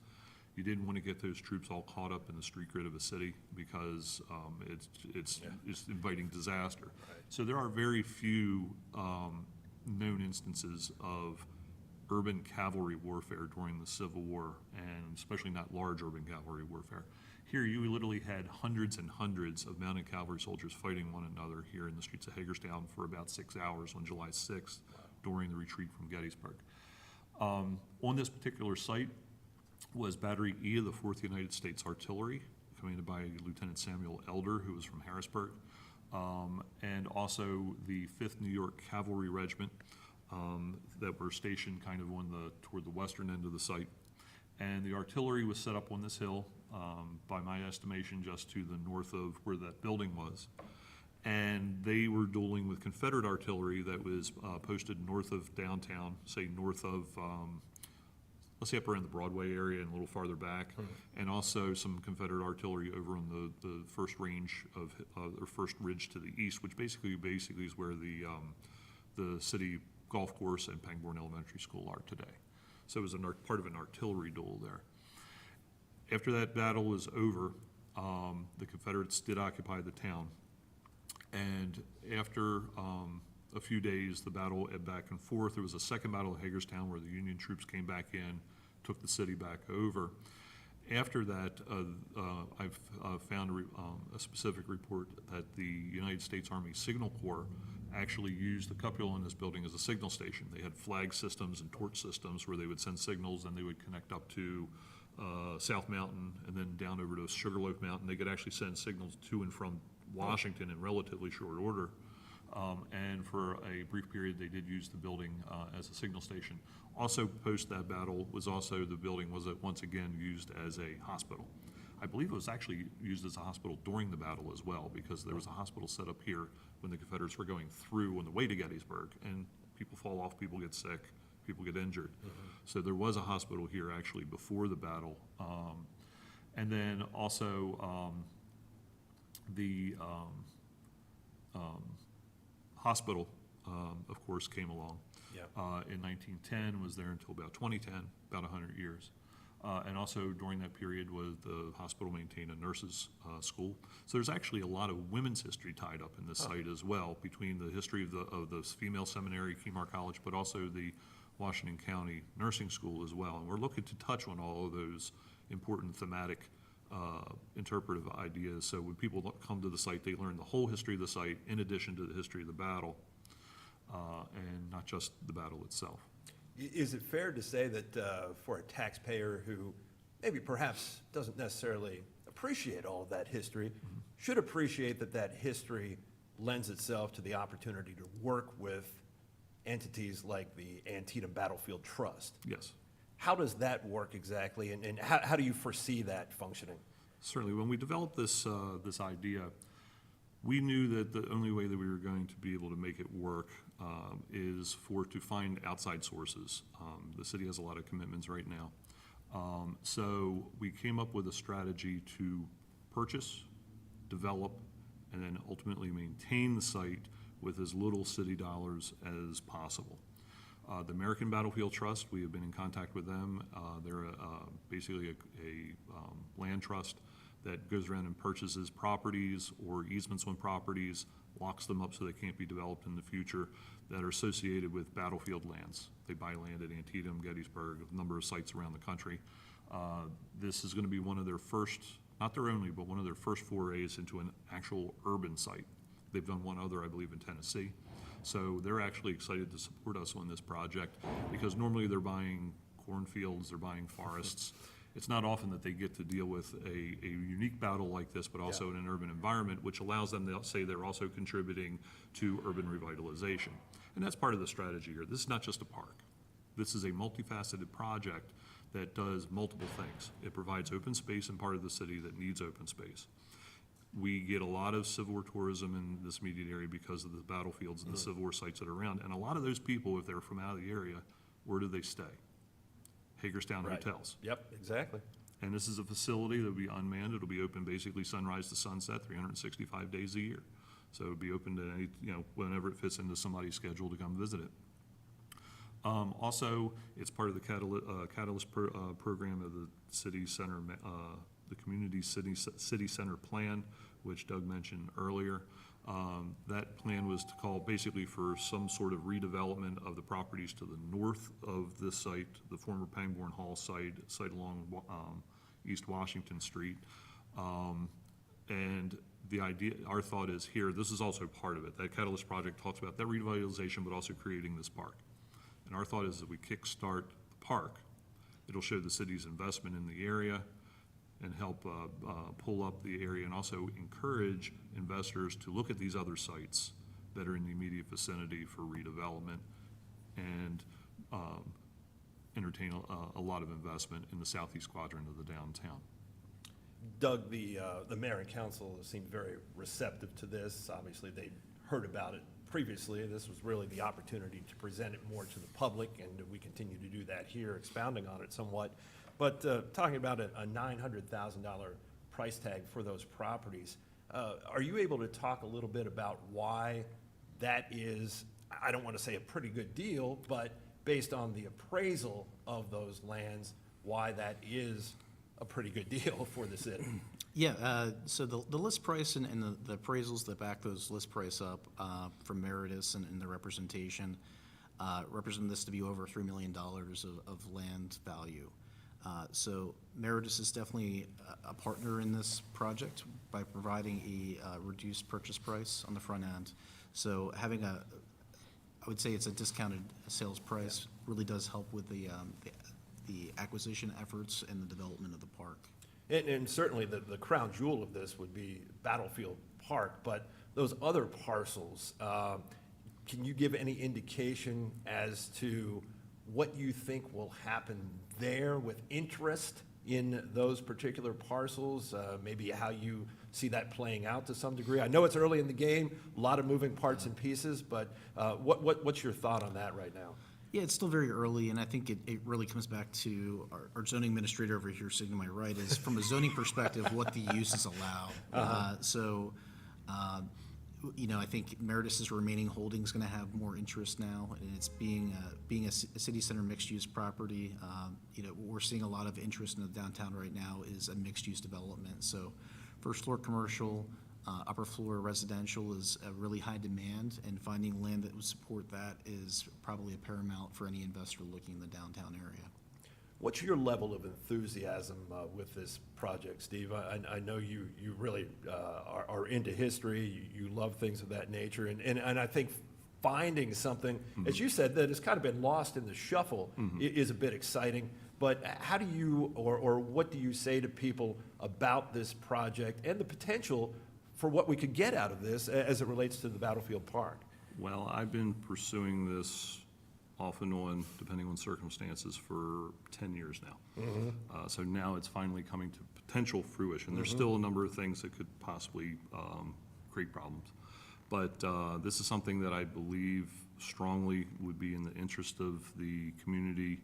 You didn't want to get those troops all caught up in the street grid of a city, because it's inviting disaster. So there are very few known instances of urban cavalry warfare during the Civil War, and especially not large urban cavalry warfare. Here you literally had hundreds and hundreds of mounted cavalry soldiers fighting one another here in the streets of Hagerstown for about 6 hours on July 6th during the retreat from Gettysburg. On this particular site was Battery E of the 4th United States Artillery, commanded by Lieutenant Samuel Elder, who was from Harrisburg, and also the 5th New York Cavalry Regiment that were stationed kind of toward the western end of the site. And the artillery was set up on this hill, by my estimation, just to the north of where that building was. And they were dueling with Confederate artillery that was posted north of downtown, say north of, let's say up around the Broadway area and a little farther back, and also some Confederate artillery over on the first range of, or first ridge to the east, which basically is where the city golf course and Pangbourne Elementary School are today. So it was part of an artillery duel there. After that battle was over, the Confederates did occupy the town. And after a few days, the battle ebbed back and forth. There was a second battle of Hagerstown where the Union troops came back in, took the city back over. After that, I've found a specific report that the United States Army Signal Corps actually used the cupola in this building as a signal station. They had flag systems and torch systems where they would send signals, and they would connect up to South Mountain and then down over to Sugarloaf Mountain. They could actually send signals to and from Washington in relatively short order. And for a brief period, they did use the building as a signal station. Also, post that battle, the building was once again used as a hospital. I believe it was actually used as a hospital during the battle as well, because there was a hospital set up here when the Confederates were going through on the way to Gettysburg, and people fall off, people get sick, people get injured. So there was a hospital here actually before the battle. And then also the hospital, of course, came along. In 1910, was there until about 2010, about 100 years. And also during that period was the hospital maintained a nurses' school. So there's actually a lot of women's history tied up in this site as well, between the history of the female seminary, Kemar College, but also the Washington County Nursing School as well. And we're looking to touch on all of those important thematic interpretive ideas. So when people come to the site, they learn the whole history of the site in addition to the history of the battle, and not just the battle itself. Is it fair to say that for a taxpayer who maybe perhaps doesn't necessarily appreciate all of that history, should appreciate that history lends itself to the opportunity to work with entities like the Antietam Battlefield Trust? Yes. How does that work exactly, and how do you foresee that functioning? Certainly. When we developed this idea, we knew that the only way that we were going to be able to make it work is to find outside sources. The city has a lot of commitments right now. So we came up with a strategy to purchase, develop, and then ultimately maintain the site with as little city dollars as possible. The American Battlefield Trust, we have been in contact with them. They're basically a land trust that goes around and purchases properties or easements on properties, locks them up so they can't be developed in the future, that are associated with battlefield lands. They buy land at Antietam, Gettysburg, a number of sites around the country. This is going to be one of their first, not their only, but one of their first forays into an actual urban site. They've done one other, I believe, in Tennessee. So they're actually excited to support us on this project, because normally they're buying cornfields, they're buying forests. It's not often that they get to deal with a unique battle like this, but also in an urban environment, which allows them to say they're also contributing to urban revitalization. And that's part of the strategy here. This is not just a park. This is a multifaceted project that does multiple things. It provides open space in part of the city that needs open space. We get a lot of Civil War tourism in this immediate area because of the battlefields and the Civil War sites that are around. And a lot of those people, if they're from out of the area, where do they stay? Hagerstown Right. hotels. Yep, exactly. And this is a facility that'll be unmanned. It'll be open basically sunrise to sunset, 365 days a year. So it'll be open to any, whenever it fits into somebody's schedule to come visit it. Also, it's part of the Catalyst program of the city center, the community city center plan, which Doug mentioned earlier. That plan was to call basically for some sort of redevelopment of the properties to the north of this site, the former Pangborn Hall site along East Washington Street. And the idea, our thought is here, this is also part of it. That Catalyst project talks about that revitalization, but also creating this park. And our thought is that we kickstart the park, it'll show the city's investment in the area and help pull up the area, and also encourage investors to look at these other sites that are in the immediate vicinity for redevelopment, and entertain a lot of investment in the southeast quadrant of the downtown. Doug, the mayor and council seemed very receptive to this. Obviously, they heard about it previously. This was really the opportunity to present it more to the public, and we continue to do that here, expounding on it somewhat. But talking about a $900,000 price tag for those properties, are you able to talk a little bit about why that is, I don't want to say a pretty good deal, but based on the appraisal of those lands, why that is a pretty good deal for the city? Yeah, so the list price and the appraisals that back those list price up from Meritus and the representation represent this to be over $3 million of land value. So Meritus is definitely a partner in this project by providing a reduced purchase price on the front end. So having I would say it's a discounted sales price, really does help with the acquisition efforts and the development of the park. And certainly the crown jewel of this would be Battlefield Park, but those other parcels, can you give any indication as to what you think will happen there with interest in those particular parcels? Maybe how you see that playing out to some degree? I know it's early in the game, a lot of moving parts and pieces, but what's your thought on that right now? Yeah, it's still very early, and I think it really comes back to our zoning administrator over here sitting to my right, is from a zoning perspective, what the uses allow. I think Meritus's remaining holding is going to have more interest now, and it's being a city center mixed-use property. What we're seeing a lot of interest in the downtown right now is a mixed-use development. So first floor commercial, upper floor residential is a really high demand, and finding land that would support that is probably a paramount for any investor looking in the downtown area. What's your level of enthusiasm with this project, Steve? I know you really are into history, you love things of that nature, and I think finding something, as you said, that has kind of been lost in the shuffle is a bit exciting. But how do you, or what do you say to people about this project and the potential for what we could get out of this as it relates to the Battlefield Park? Well, I've been pursuing this off and on, depending on circumstances, for 10 years now. So now it's finally coming to potential fruition. There's still a number of things that could possibly create problems. But this is something that I believe strongly would be in the interest of the community,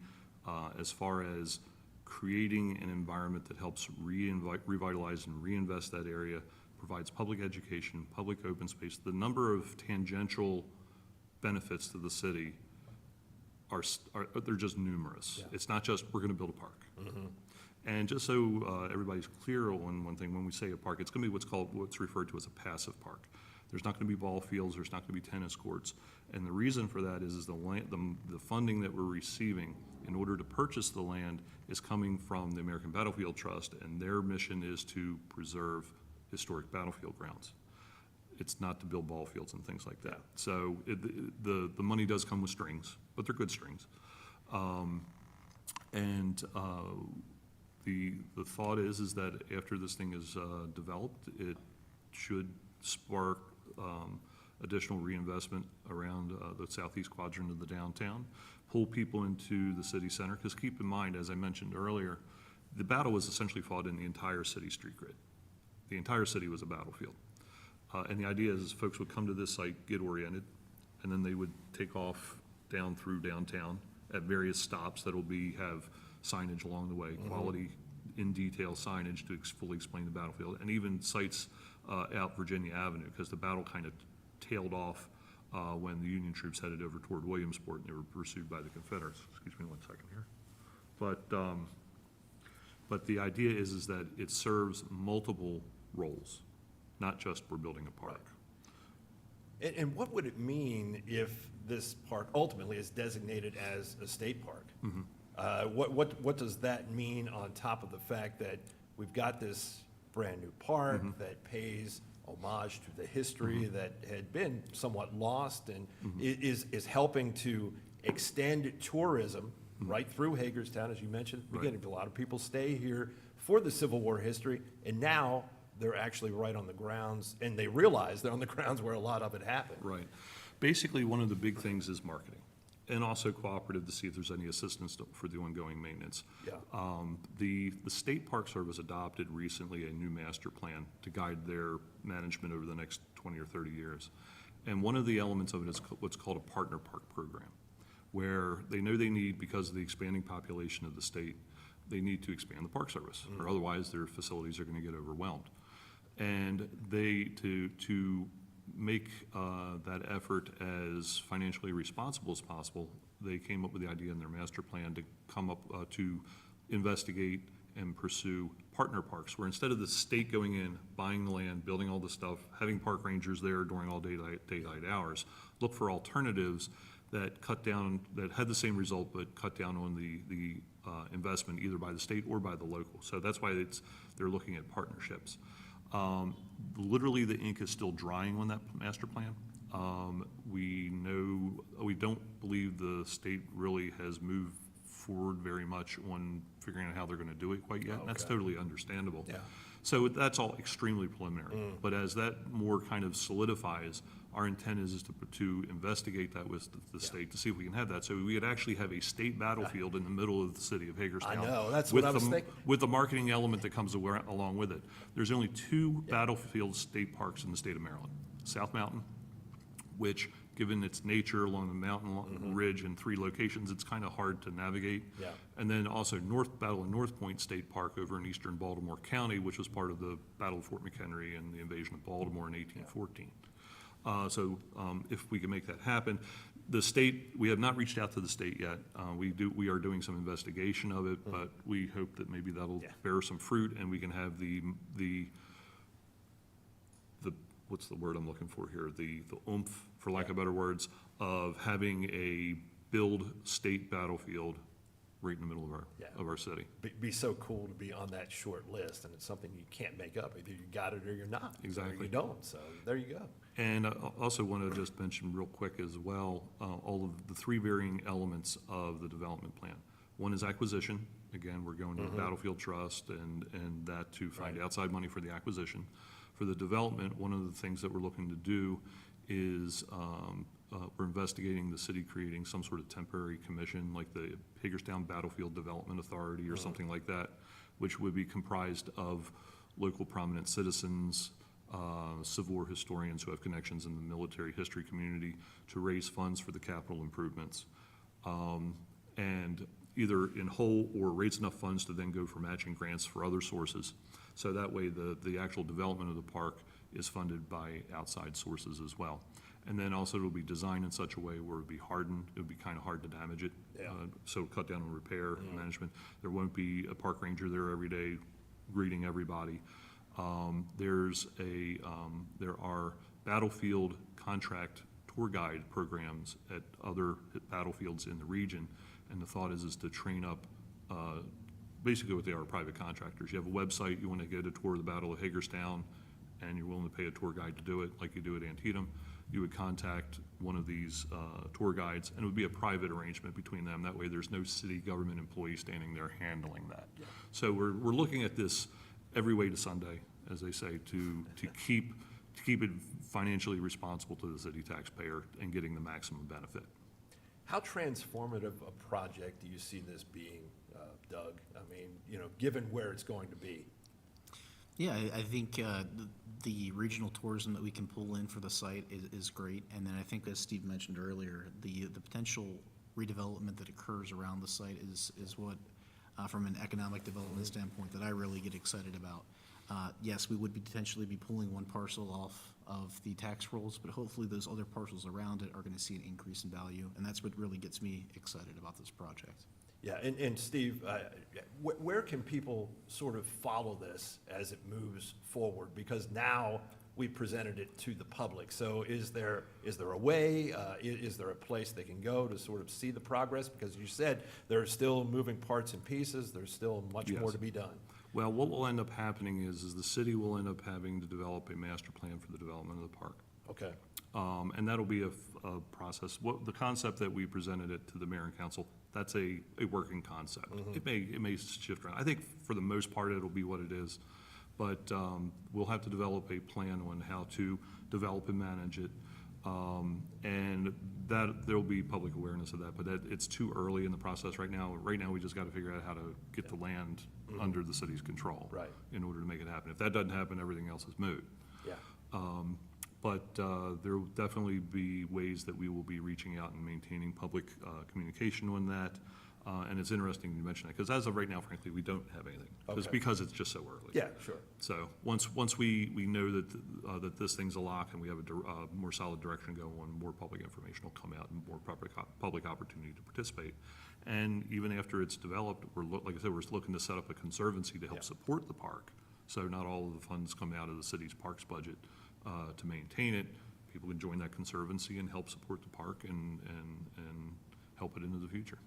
as far as creating an environment that helps revitalize and reinvest that area, provides public education, public open space. The number of tangential benefits to the city they're just numerous. Yeah. It's not just, we're gonna build a park. And just so everybody's clear on one thing, when we say a park, it's going to be what's referred to as a passive park. There's not going to be ball fields, there's not going to be tennis courts. And the reason for that is the funding that we're receiving in order to purchase the land is coming from the American Battlefield Trust, and their mission is to preserve historic battlefield grounds. It's not to build ball fields and things like that. So the money does come with strings, but they're good strings. The thought is that after this thing is developed, it should spark additional reinvestment around the southeast quadrant of the downtown, pull people into the city center, because keep in mind, as I mentioned earlier, the battle was essentially fought in the entire city street grid. The entire city was a battlefield. And the idea is folks would come to this site, get oriented, and then they would take off down through downtown at various stops that'll have signage along the way, quality, in detail signage to fully explain the battlefield, and even sites out Virginia Avenue, because the battle kind of tailed off when the Union troops headed over toward Williamsport and they were pursued by the Confederates. Excuse me 1 second here. But the idea is that it serves multiple roles, not just we're building a park. And what would it mean if this park ultimately is designated as a state park? What does that mean on top of the fact that we've got this brand-new park that pays homage to the history that had been somewhat lost and is helping to extend tourism right through Hagerstown, as you mentioned? Right. Again, a lot of people stay here for the Civil War history, and now they're actually right on the grounds, and they realize they're on the grounds where a lot of it happened. Right. Basically, one of the big things is marketing, and also cooperative to see if there's any assistance for the ongoing maintenance. Yeah. The State Park Service adopted recently a new master plan to guide their management over the next 20 or 30 years. And one of the elements of it is what's called a partner park program, where they know they need, because of the expanding population of the state, they need to expand the Park Service, or otherwise their facilities are going to get overwhelmed. And to make that effort as financially responsible as possible, they came up with the idea in their master plan to come up to investigate and pursue partner parks, where instead of the state going in, buying the land, building all the stuff, having park rangers there during all daylight hours, look for alternatives that cut down, that had the same result, but cut down on the investment either by the state or by the local. So that's why they're looking at partnerships. Literally, the ink is still drying on that master plan. We don't believe the state really has moved forward very much on figuring out how they're going to do it quite yet. Okay. That's totally understandable. Yeah. So that's all extremely preliminary. But as that more kind of solidifies, our intent is to investigate that with the state to see if we can have that. So we could actually have a state battlefield in the middle of the city of Hagerstown. I know, that's what I was thinking. With the marketing element that comes along with it. There's only 2 battlefield state parks in the state of Maryland. South Mountain, which, given its nature along the mountain ridge in 3 locations, it's kind of hard to navigate. Yeah. And then also Battle of North Point State Park over in eastern Baltimore County, which was part of the Battle of Fort McHenry and the invasion of Baltimore in 1814. If we can make that happen, the state, we have not reached out to the state yet. We are doing some investigation of it, but we hope that maybe that'll bear some fruit and we can have the what's the word I'm looking for here? The oomph, for lack of better words, of having a build state battlefield right in the middle of our city. Be so cool to be on that short list, and it's something you can't make up. Either you got it or you're not. Exactly. Or you don't, so there you go. And I also want to just mention real quick as well, all of the 3 varying elements of the development plan. One is acquisition. Again, we're going to the Battlefield Trust and that to find outside money for the acquisition. For the development, one of the things that we're looking to do is we're investigating the city creating some sort of temporary commission, like the Hagerstown Battlefield Development Authority or something like that, which would be comprised of local prominent citizens, Civil War historians who have connections in the military history community to raise funds for the capital improvements. And either in whole or raise enough funds to then go for matching grants for other sources. So that way the actual development of the park is funded by outside sources as well. And then also it'll be designed in such a way where it would be hardened, it would be kind of hard to damage it. Yeah. So cut down on repair and management. There won't be a park ranger there every day greeting everybody. There are battlefield contract tour guide programs at other battlefields in the region. And the thought is to train up, basically what they are, private contractors. You have a website, you want to go to tour the Battle of Hagerstown, and you're willing to pay a tour guide to do it, like you do at Antietam. You would contact one of these tour guides, and it would be a private arrangement between them. That way, there's no city government employee standing there handling that. So we're looking at this every way to Sunday, as they say, to keep it financially responsible to the city taxpayer and getting the maximum benefit. How transformative a project do you see this being, Doug? I mean, given where it's going to be. Yeah, I think the regional tourism that we can pull in for the site is great. And then I think, as Steve mentioned earlier, the potential redevelopment that occurs around the site is what, from an economic development standpoint, that I really get excited about. Yes, we would potentially be pulling one parcel off of the tax rolls, but hopefully those other parcels around it are going to see an increase in value. And that's what really gets me excited about this project. Yeah, and Steve, where can people sort of follow this as it moves forward? Because now we presented it to the public. So is there a way, is there a place they can go to sort of see the progress? Because you said there are still moving parts and pieces, there's still much more Yes. to be done. Well, what will end up happening is the city will end up having to develop a master plan for the development of the park. Okay. And that'll be a process. The concept that we presented it to the mayor and council, that's a working concept. It may shift around. I think for the most part, it'll be what it is. But we'll have to develop a plan on how to develop and manage it. And that, there'll be public awareness of that, but it's too early in the process right now. Right now, we just got to figure out how to get the land under the city's control. Right. In order to make it happen. If that doesn't happen, everything else is moot. Yeah. But there will definitely be ways that we will be reaching out and maintaining public communication on that. And it's interesting you mention that, because as of right now, frankly, we don't have anything. Okay. Because it's just so early. Yeah, sure. So once we know that this thing's a lock and we have a more solid direction going, more public information will come out and more public opportunity to participate. And even after it's developed, like I said, we're looking to set up a conservancy to help support the park. So not all of the funds come out of the city's parks budget to maintain it. People can join that conservancy and help support the park and help it into the future.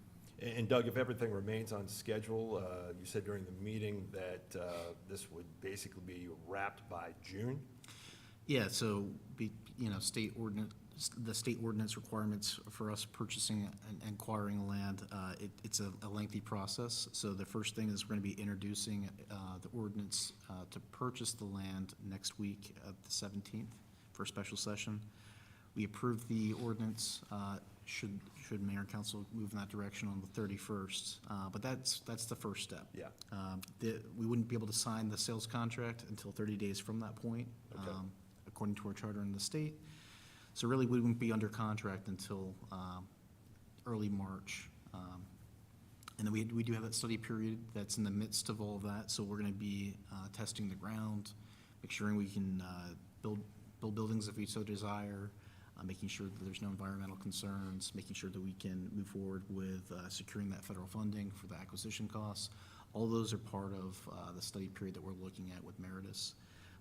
And Doug, if everything remains on schedule, you said during the meeting that this would basically be wrapped by June? Yeah, so, the state ordinance requirements for us purchasing and acquiring land, it's a lengthy process. So the first thing is we're going to be introducing the ordinance to purchase the land next week, the 17th, for a special session. We approved the ordinance, should mayor and council move in that direction on the 31st. But that's the first step. Yeah. We wouldn't be able to sign the sales contract until 30 days from that point, Okay. according to our charter in the state. So really, we wouldn't be under contract until early March. And then we do have that study period that's in the midst of all of that. So we're going to be testing the ground, make sure we can build buildings if we so desire, making sure that there's no environmental concerns, making sure that we can move forward with securing that federal funding for the acquisition costs. All those are part of the study period that we're looking at with Meritus.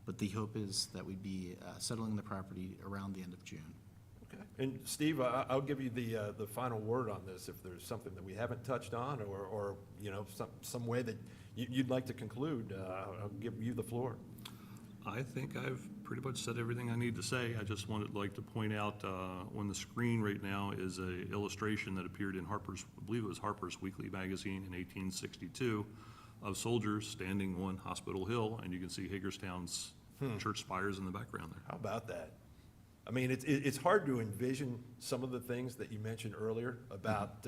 But the hope is that we'd be settling the property around the end of June. Okay. And Steve, I'll give you the final word on this if there's something that we haven't touched on or some way that you'd like to conclude. I'll give you the floor. I think I've pretty much said everything I need to say. I just like to point out on the screen right now is a illustration that appeared in Harper's, I believe it was Harper's Weekly magazine in 1862, of soldiers standing on Hospital Hill, and you can see Hagerstown's church spires in the background there. How about that? I mean, it's hard to envision some of the things that you mentioned earlier about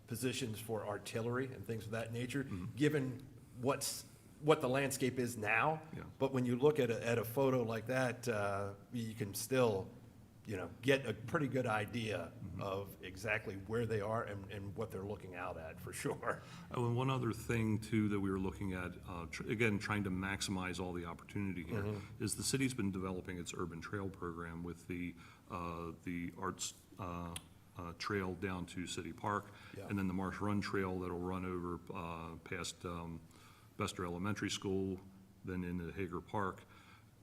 positions for artillery and things of that nature, given what the landscape is now. Yeah. But when you look at a photo like that, you can still get a pretty good idea of exactly where they are and what they're looking out at, for sure. Oh, and one other thing too that we were looking at, again, trying to maximize all the opportunity here, is the city's been developing its urban trail program with the arts trail down to City Park, Yeah. and then the Marsh Run Trail that'll run over past Bester Elementary School, then into Hager Park.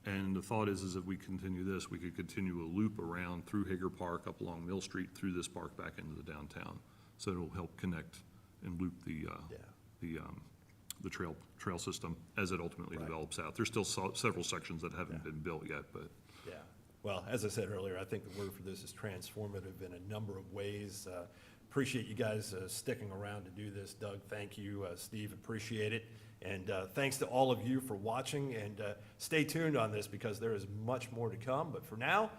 And the thought is if we continue this, we could continue a loop around through Hager Park, up along Mill Street, through this park back into the downtown. So it'll help connect and loop the trail system as it ultimately Right. develops out. There's still several sections that haven't been built yet, but Yeah, well, as I said earlier, I think the word for this is transformative in a number of ways. Appreciate you guys sticking around to do this. Doug, thank you. Steve, appreciate it. And thanks to all of you for watching, and stay tuned on this because there is much more to come. But for now,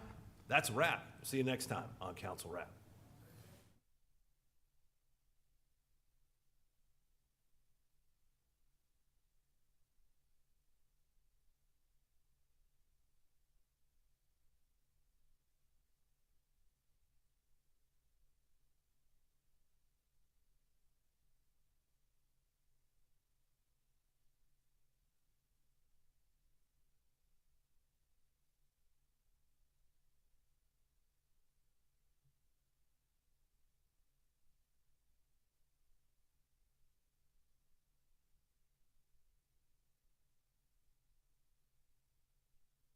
that's a wrap. See you next time on Council Wrap.